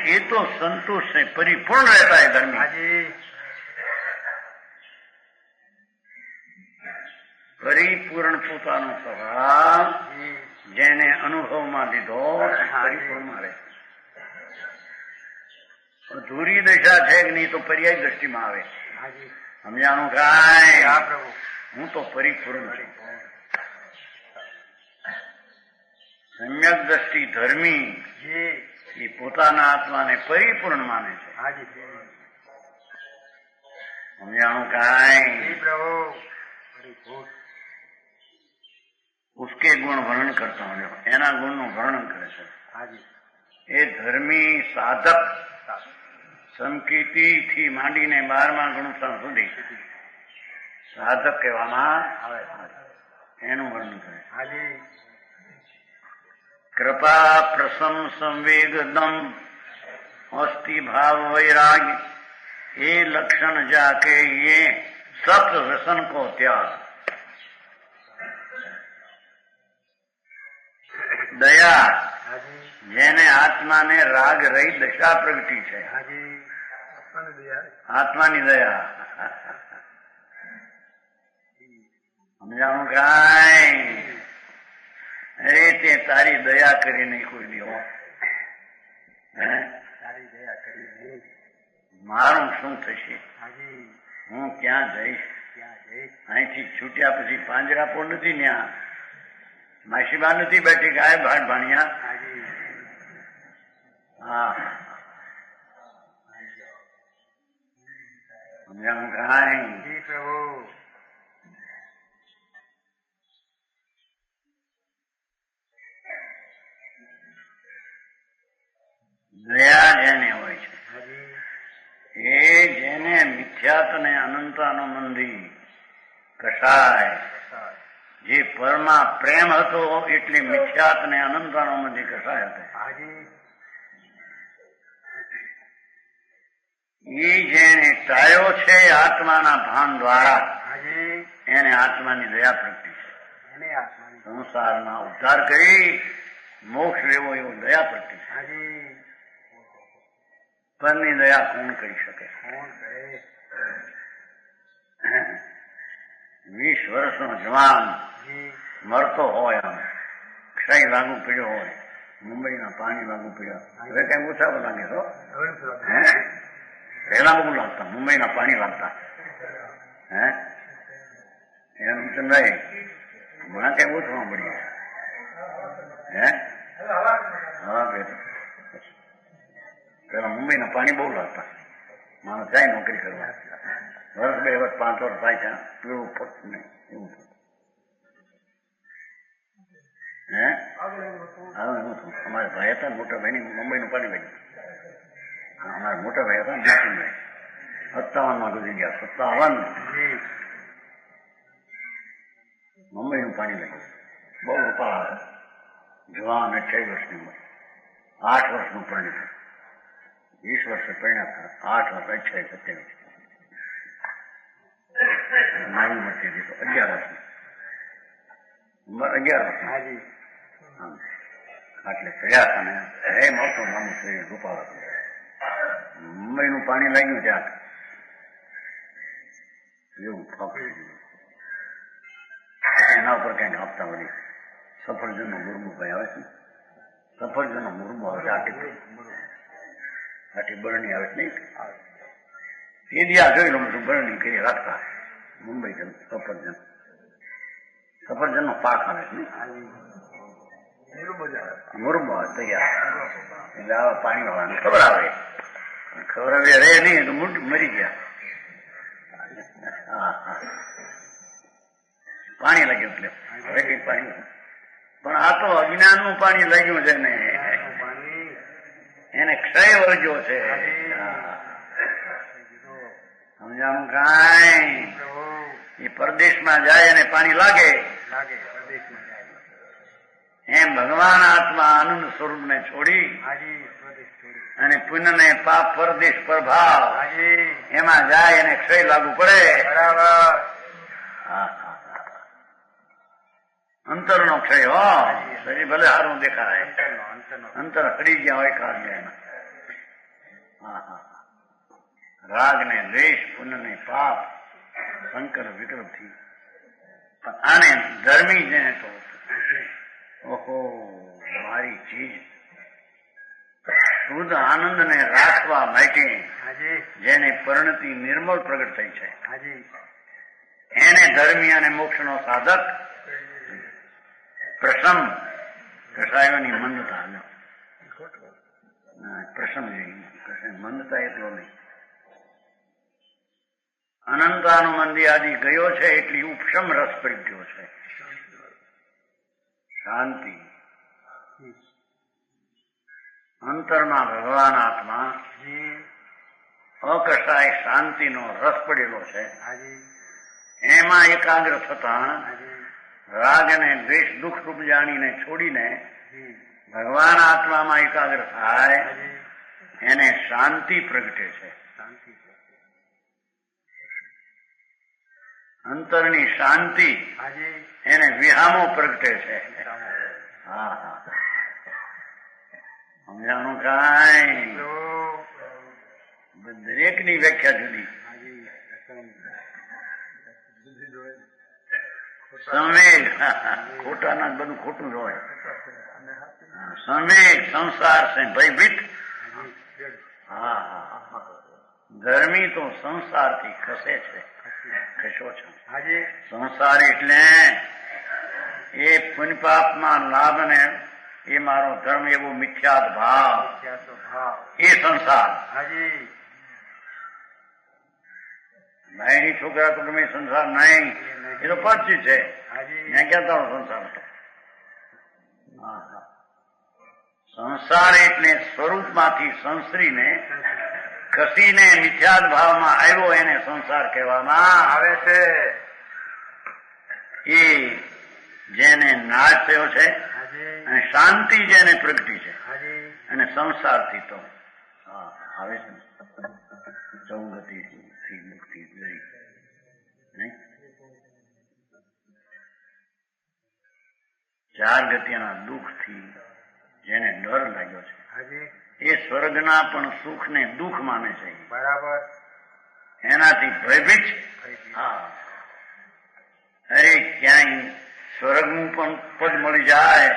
એ તો સંતોષ से परिपूर्ण रहता है धर्मी। પરિપૂર્ણ પોતાનો સ્વભાવ જેને અનુભવમાં લીધો પરિપૂર્ણમાં રહે। અધૂરી દશા છે કે નહીં તો પર્યાય દ્રષ્ટિમાં આવે। સમજાણું કાંઈ? હું તો પરિપૂર્ણ છું। સમ્યક દ્રષ્ટિ ધર્મી એ પોતાના આત્માને પરિપૂર્ણ માને છે। સમજાણું કાંઈ? उसके गुण वर्णन करता हूं, एना गुण નું વર્ણન કરે છે। એ ધર્મી સાધક સંકીર્તિ થી માંડીને 12મા ગુણસ્થાન સુધી સાધક કહેવામાં આવે, એનું વર્ણન કરે। કૃપા પ્રસમ સંવેગ દમ અસ્થિ ભાવ वैराग्य ये लक्षण जाके ये सत व्यसन को त्याग। દયા જેને આત્માને રાગ રહી દશા પ્રગટી છે, આત્માની દયા। સમજાણું કાંઈ? અરે તે તારી દયા કરી નહીં કોઈ દી, કરી મારું શું થશે, હાજી હું ક્યાં જઈશ? ક્યાં જઈશ? અહીંથી છૂટ્યા પછી પાંજરાપો નથી, ત્યાં માસીબા નથી બેઠી ગાય ભાટ ભાણિયા. હાજી હા સમજાણું કાંઈ? જી પ્રભુ દયા જેને હોય છે હાજી એ જેને મિથ્યાત ને અનંતાનુબંધી કસાય, જે પરમાં પ્રેમ હતો એટલે મિથ્યાત ને અનંતાનુબંધી કસાય હતો. હાજી એ જેને ટાળ્યો છે આત્માના ભાન દ્વારા હાજી એને આત્માની દયા પ્રગટી છે. એને આત્માની સંસારમાં ઉદ્ધાર કરી મોક્ષ લેવો એવો દયા પ્રગટી છે. હાજી પરની દયા કોણ કરી શકે? કોણ કરે? 20 વર્ષનો જવાન જી મરતો હોય, આમ ક્ષય લાગુ પડ્યો હોય, મુંબઈના પાણી લાગુ પડ્યા, હવે કઈ ઓછા લાગે તો પહેલા બહુ લાગતા, મુંબઈના પાણી લાગતા એનું તો નહીં, હમણાં કઈ ઓછું પડી હા પેલા મુંબઈના પાણી બહુ લાગતા, માણસ જાય નોકરી કરવા, વર્ષ 2 વર્ષ 5 વર્ષ થાય છે પીળું ફરતું નહીં એવું થતું. એવું થયું. અમારા ભાઈ હતા મોટા ભાઈ મુંબઈનું પાણી લાગ્યું. અમારા મોટા ભાઈ હતા નીતિનભાઈ 57 ગુજરી ગયા. 57 મુંબઈનું પાણી લાગ્યું. બહુ રૂપાળા હતા, જવાન 28 વર્ષની ઉંમર, 8 વર્ષનું પરણ્યું હતું, 20 વર્ષે પરણ્યા હતા, 8 વર્ષ 28 27 નાની ઉંમર હતી તો 11 વર્ષની ઉંમર, 11 વર્ષની હાજી આટલે ચડ્યા હતા ને એ મોટો નાનું શરીર રૂપાળા હતું. મુંબઈનું પાણી લાગ્યું ત્યાં એવું ફાફડી એના ઉપર કઈક આપતા વળી સફરજનનો મુરમો ભાઈ આવે છે, સફરજનનો મુરમો આવે છે, આટલી બરણી આવે છે નહીં, તે દિયા જોઈ લો બધું બરણી કરી રાખતા. મુંબઈ સફરજન નો પાક આવે છે ને, મુરમો આવે તૈયાર, એટલે આવા પાણી વાળાને ખબર આવે, ખબર આવે રે નહીં તો મરી ગયા. પાણી લાગ્યું એટલે હવે કઈ પાણી, પણ આ તો અજ્ઞાન નું પાણી લાગ્યું છે ને, એને ક્ષય વર્ગ્યો છે. સમજાણું કાંઈ? એ પરદેશમાં જાય અને પાણી લાગે એમ ભગવાન આત્મા આનંદ સ્વરૂપ ને છોડી અને પુણ્ય ને પાપ પરદેશ પ્રભાવ એમાં જાય અને ક્ષય લાગુ પડે. બરાબર અંતર નો ક્ષય હો, શરીર ભલે સારું દેખાય, અંતર હડી ગયા હોય કારણે રાગ ને દ્વેષ, પુણ્ય ને પાપ, સંકર વિકલ્પ થી. પણ આને ધર્મી છે તો ઓહો મારી ચીજ શુદ્ધ આનંદ ને રાખવા માટે જેને પરિણતિ નિર્મળ પ્રગટ થઈ છે એને ધર્મી અને મોક્ષ નો સાધક પ્રસમ કસાયોની મંદતા, પ્રસમ મંદતા એટલો નહીં, અનંતાનુબંધી આદિ ગયો છે એટલી ઉપશમ રસ પ્રગટ્યો છે. શાંતિ અંતરમાં ભગવાન આત્મા અકસાય શાંતિનો રસ પડેલો છે. એમાં એકાગ્ર થતા રાગ અને દ્વેષ દુઃખ રૂપ જાણીને છોડીને ભગવાન આત્મામાં એકાગ્ર થાય એને શાંતિ પ્રગટે છે. અંતરની શાંતિ એને વિહામો પ્રગટે છે. હા હા સમજાણું કાંઈ? દરેક ની વ્યાખ્યા જુદી. સંવેગ ખોટાના બધું ખોટું જ હોય. સંવેગ સંસાર છે ભયભીત હા હા, ધર્મી તો સંસારથી ખસે છે, ખસો છે. હાજી સંસાર એટલે એ પુણ્ય પાપના લાભને એ મારો ધર્મ એવો મિથ્યાત ભાવ, ભાવ એ સંસાર. હાજી નાયની છોકરા તો તમે સંસાર નહીં, એ તો પચ્ચી છે. હાજી ત્યાં ક્યાં તારો સંસાર હતો? હા હા, સંસાર એટલે સ્વરૂપમાંથી સંસરીને ખસીને મિથ્યાત ભાવમાં આવ્યો, એને સંસાર કહેવામાં આવે છે. એ જેને નાશ થયો છે હાજી અને શાંતિ જેને પ્રગટી છે, હાજી અને સંસારથી તો આવે છે ચૌગતિથી મુક્તિ દઈ નહીં. ચાર ગતિના દુઃખથી જેને ડર લાગ્યો છે, હાજી એ સ્વર્ગના પણ સુખને દુઃખ માને છે, બરાબર એનાથી ભયભીત છે. હા, અરે ક્યાંય સ્વર્ગનું પણ પદ મળી જાય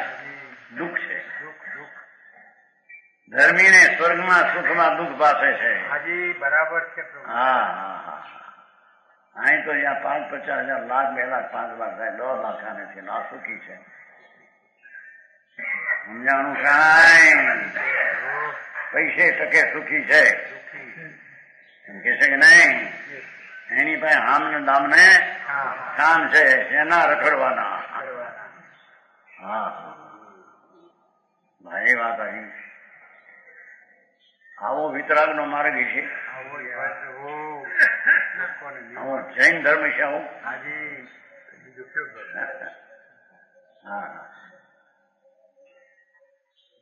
દુઃખ છે. દુઃખ દુઃખ ધર્મીને સ્વર્ગમાં સુખમાં દુઃખ પાસે છે. હાજી બરાબર છે પ્રભુ. હા હા હા, અહીં તો જ્યાં 5-50,000 લાખ 2 લાખ 5 લાખ થાય 10 લાખ આને છે, આ સુખી છે. સમજાણું? કાંઈ પૈસે ટકે સુખી છે એમ કે છે કે નહીં? એની પાસે હામ ને દામ ને કામ છે, એના રખડવાના. હા ભાઈ, વાત આવી. આવો વિતરાગનો માર્ગ છે, આવો જૈન ધર્મ છે. આવો હા,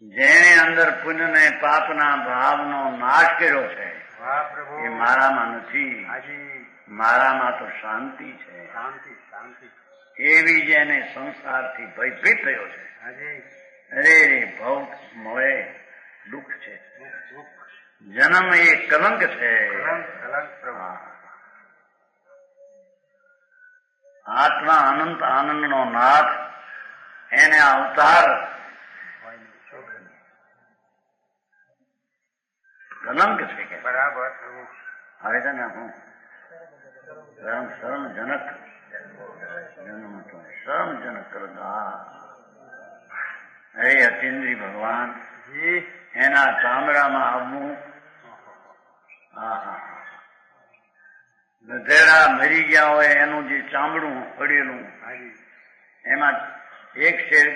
જેને અંદર પુણ્ય ને પાપના ભાવનો નાશ કર્યો છે એ મારામાં નથી. મારામાં તો શાંતિ છે. શાંતિ એવી જેને સંસારથી ભયભીત થયો છે, અરે ભવ મળે દુઃખ છે, જન્મ એ કલંક છે. આત્મા અનંત આનંદનો નાથ, એને અવતાર કલંક છે કે બરાબર આવે છે ને. હું શરમ જનક જન્મ તો શરમ જનક કરતા. હે અતિન્દ્રી ભગવાન, એના ચામડામાં આવવું. હા હા, ગધેડા મરી ગયા હોય એનું જે ચામડું પડેલું, એમાં એક શેર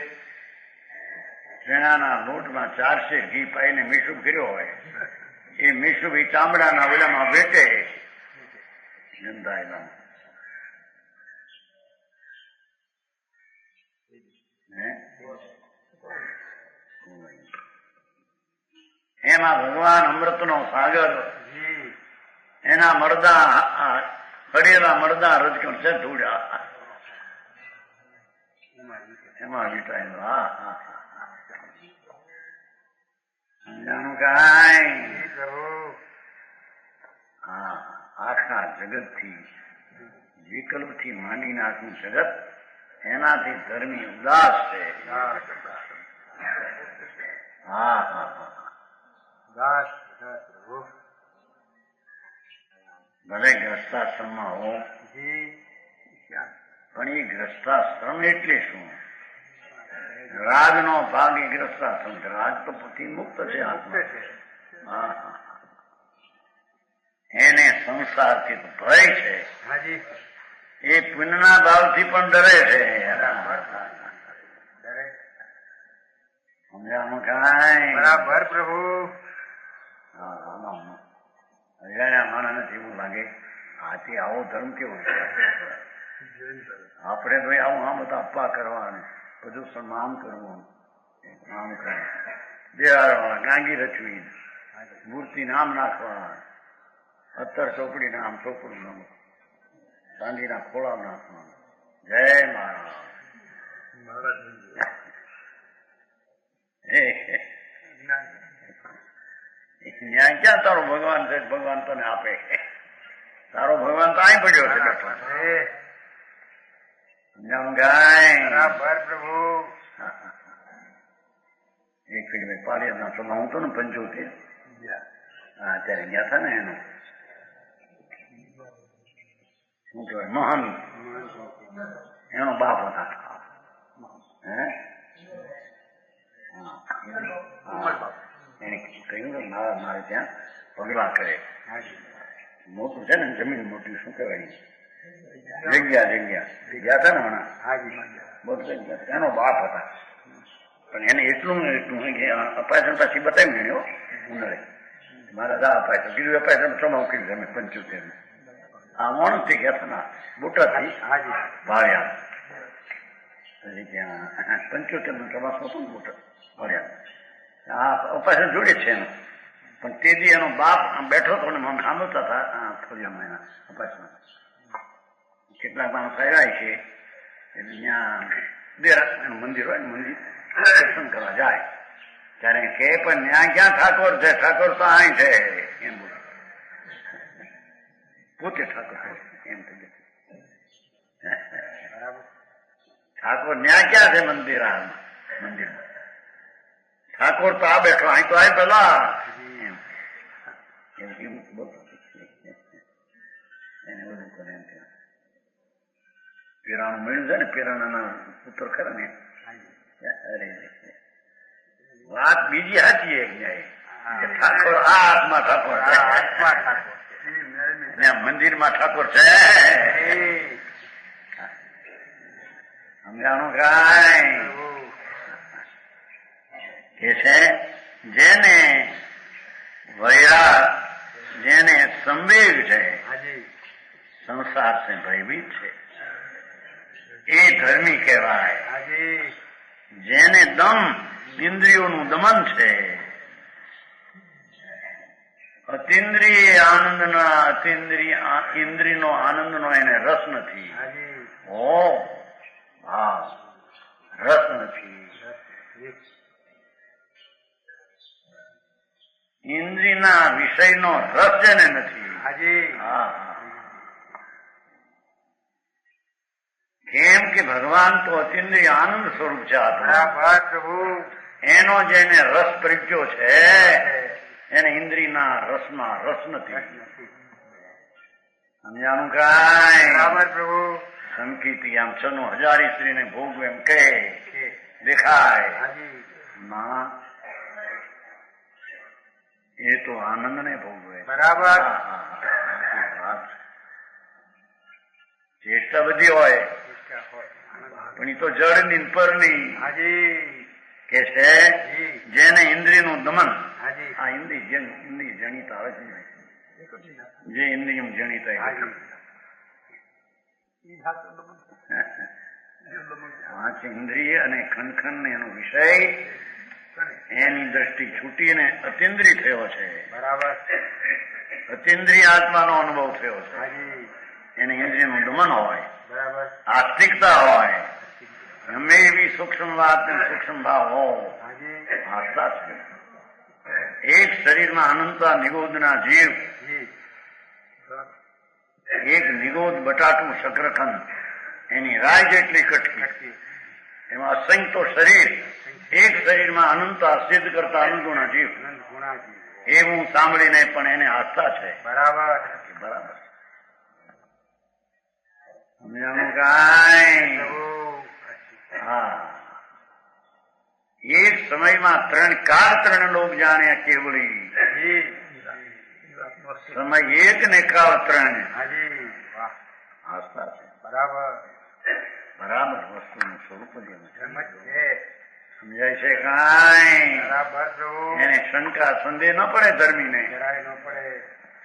ચણાના લોટમાં 4 શેર ઘી પાઈને મીઠું કર્યો હોય, એ મીઠું એ ચામડાના ઓલામાં વેટે ગંધાયેલા. એમાં ભગવાન અમૃતનો સાગર, એના મરદા પડેલા મરદા રજકણ છે ધૂળ્યા, એમાં વિટાયેલો. હા હા હા, સમજાણું કાંઈ? હા, આખા જગતથી વિકલ્પથી માંડીને આખું જગત એનાથી ધર્મી ઉદાસ છે. હા હા હા, ભલે ગ્રસ્તાશ્રમમાં હો, પણ એ ગ્રસ્તાશ્રમ એટલે શું? રાગનો ભાગ એ ગ્રસ્તાશ્રમ છે. રાગ તો પતિ મુક્ત છે આત્મા. હા હા, એને સંસારથી ભય છે, એ પુણ્યના ભાવથી પણ ડરે છે. સમજાણું કાંઈ? બરાબર પ્રભુ. અજાણ્યા માણસને એવું લાગે આથી આવો ધર્મ કેવો છે? આપણે તો આવું આમ બધા અપ્પા કરવાનું, બધું સન્માન કરવું, આમ કરવું, દેવાળા ગાંગી રચવી, મૂર્તિ નામ નાખવા, 17 ચોપડી નામ, ચોપડું નામ, ચાંદીના ખોળા નાખવા. જય મહારાજ. ન્યાય ક્યાં તારો ભગવાન છે? ભગવાન તને આપે. તારો ભગવાન તો અહીં પડ્યો છે બેઠો. પ્રભુ એક ફીટ પાલિયાના સભા હું તો ને 75 હા અત્યારે ગયા હતા ને એનું શું કહેવાય મહાન એનો બાપ હતા હે એને કહ્યું કે મારે ત્યાં પગલા કરે મોટું છે ને જમીન મોટી શું કહેવાય જગ્યા ગયા હતા ને હમણાં બધું એનો બાપ હતા પણ એને એટલું કે અપાયસન પાછી બતાવી ગયો ઉનાળે મારા દા અપાય કીધું અપાય તમારું કીધું તમે 75 આ મોણ થી ગયા હતા બોટાથી ભાવ્યા પછી ત્યાં 75 પ્રવાસ હતો ને બોટા ભાવ્યા આ અપાયસન જોડે છે એનો પણ તેથી એનો બાપ બેઠો હતો ને મને સાંભળતા હતા ફોરિયામાં એના અપાયસમાં કેટલાક માણસ આવ્યા છે એટલે ત્યાં એનું મંદિર હોય ને મંદિર દર્શન કરવા જાય ત્યારે કે પણ ત્યાં ક્યાં ઠાકોર છે ઠાકોર તો અહીં છે એમ બોલ પોતે ઠાકોર એમ થઈ ગયું ઠાકોર ન્યા ક્યાં છે મંદિરમાં ઠાકોર તો આ બેઠો અહીં તો આ પેલા એમ એને બધું કરે એમ પીરાણું મળ્યું છે ને પીરાણાના પુત્ર ખરા ને અરે વાત બીજી સાચી કે ઠાકોર આ આત્મા ઠાકોર મંદિરમાં ઠાકોર છે સમજાણું કાંઈ કે છે જેને વૈરાગ જેને સંવેગ છે સંસાર से ભયભીત છે એ ધર્મી કહેવાય જેને દમ ઇન્દ્રિયોનું દમન છે અતિન્દ્રિય આનંદના ઇન્દ્રિયનો આનંદનો એને રસ નથી હા રસ નથી ઇન્દ્રિયના વિષયનો રસ જેને નથી હા કેમ કે ભગવાન તો અતિન્દ્રિય આનંદ સ્વરૂપ છે આત્મા પ્રભુ એનો જેને રસ પ્રજ્યો છે એને ઇન્દ્રિયના રસમાં રસ નથી સમજાણું કાંઈ પ્રભુ સંકીર્તિ આમ છનું હજારી સ્ત્રીને ભોગવું એમ કહે દેખાય ના એ તો આનંદ ને ભોગવે બરાબર ચેષ્ટા બધી હોય પણ એ તો જળની પરની કે છે જેને ઇન્દ્રિયનું દમન આ ઇન્દ્રિય જણિત આવે છે જે ઇન્દ્રિય જણિત પાંચ ઇન્દ્રિય અને ખનખન એનો વિષય એની દ્રષ્ટિ છૂટીને અતિન્દ્રિય થયો છે બરાબર અતિન્દ્રિય આત્માનો અનુભવ થયો છે એને ઇન્દ્રિયનું દમન હોય બરાબર આસ્તિકતા હોય ગમે એવી સૂક્ષ્મ વાત ને સૂક્ષ્મ ભાવ હો આસ્થા છે એક શરીરમાં અનંતા નિગોદના જીવ એક નિગોદ બટાટું શકરખંડ એની રાય જેટલી કટકી એમાં અસંખ્ય શરીર એક શરીરમાં અનંતા સિદ્ધ કરતા અનુગુણા જીવ એવું સાંભળીને પણ એને આસ્થા છે બરાબર બરાબર સમજાણું કાંઈ હા એક સમયમાં ત્રણ લોક જાણ્યા કેવળી સમય એક ને કાળ ત્રણ આસ્થા છે બરાબર બરાબર વસ્તુનું સ્વરૂપ સમજાય છે કાંઈ એને શંકા સંદેહ ન પડે ધર્મીને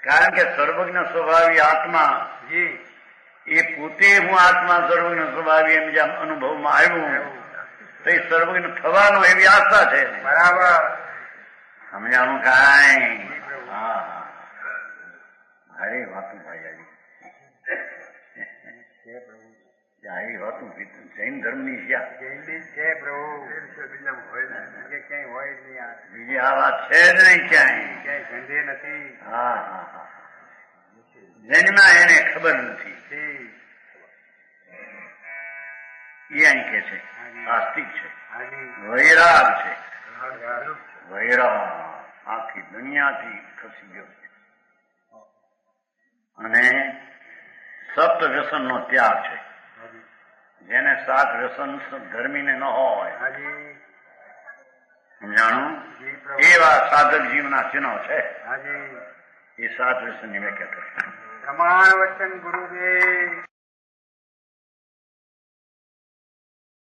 કારણ કે સર્વજ્ઞ સ્વભાવી આત્મા એ પોતે હું આત્મા સર્વજ્ઞ સ્વભાવી એમ જેમ અનુભવમાં આવ્યું તો એ સર્વજ્ઞ થવાનો એવી આસ્થા છે બરાબર સમજાણું કાંઈ હા અરે વાતું ભાઈ આવી આવી વાતું જૈન ધર્મ ની છે પ્રભુ ક્યાંય હોય નહીં બીજી આ વાત છે જ નહીં ક્યાંય ગંધે નથી હા હા હા જૈનમાં એને ખબર નથી એ અહીં કે છે આસ્તિક છે વૈરાગ છે વૈરાગ આખી દુનિયાથી ખસી ગયો છે અને સપ્ત વ્યસનનો ત્યાગ છે. જેને 7 વ્યસન ગરમીને ન હોય, હાજી સમજાણું? જી પ્રભુ એવા સાધક જીવના ચિહ્નો છે. હાજી એ 7 વ્યસનની વ્યાખ્યા કરી. પ્રમાણ વચન ગુરુદેવ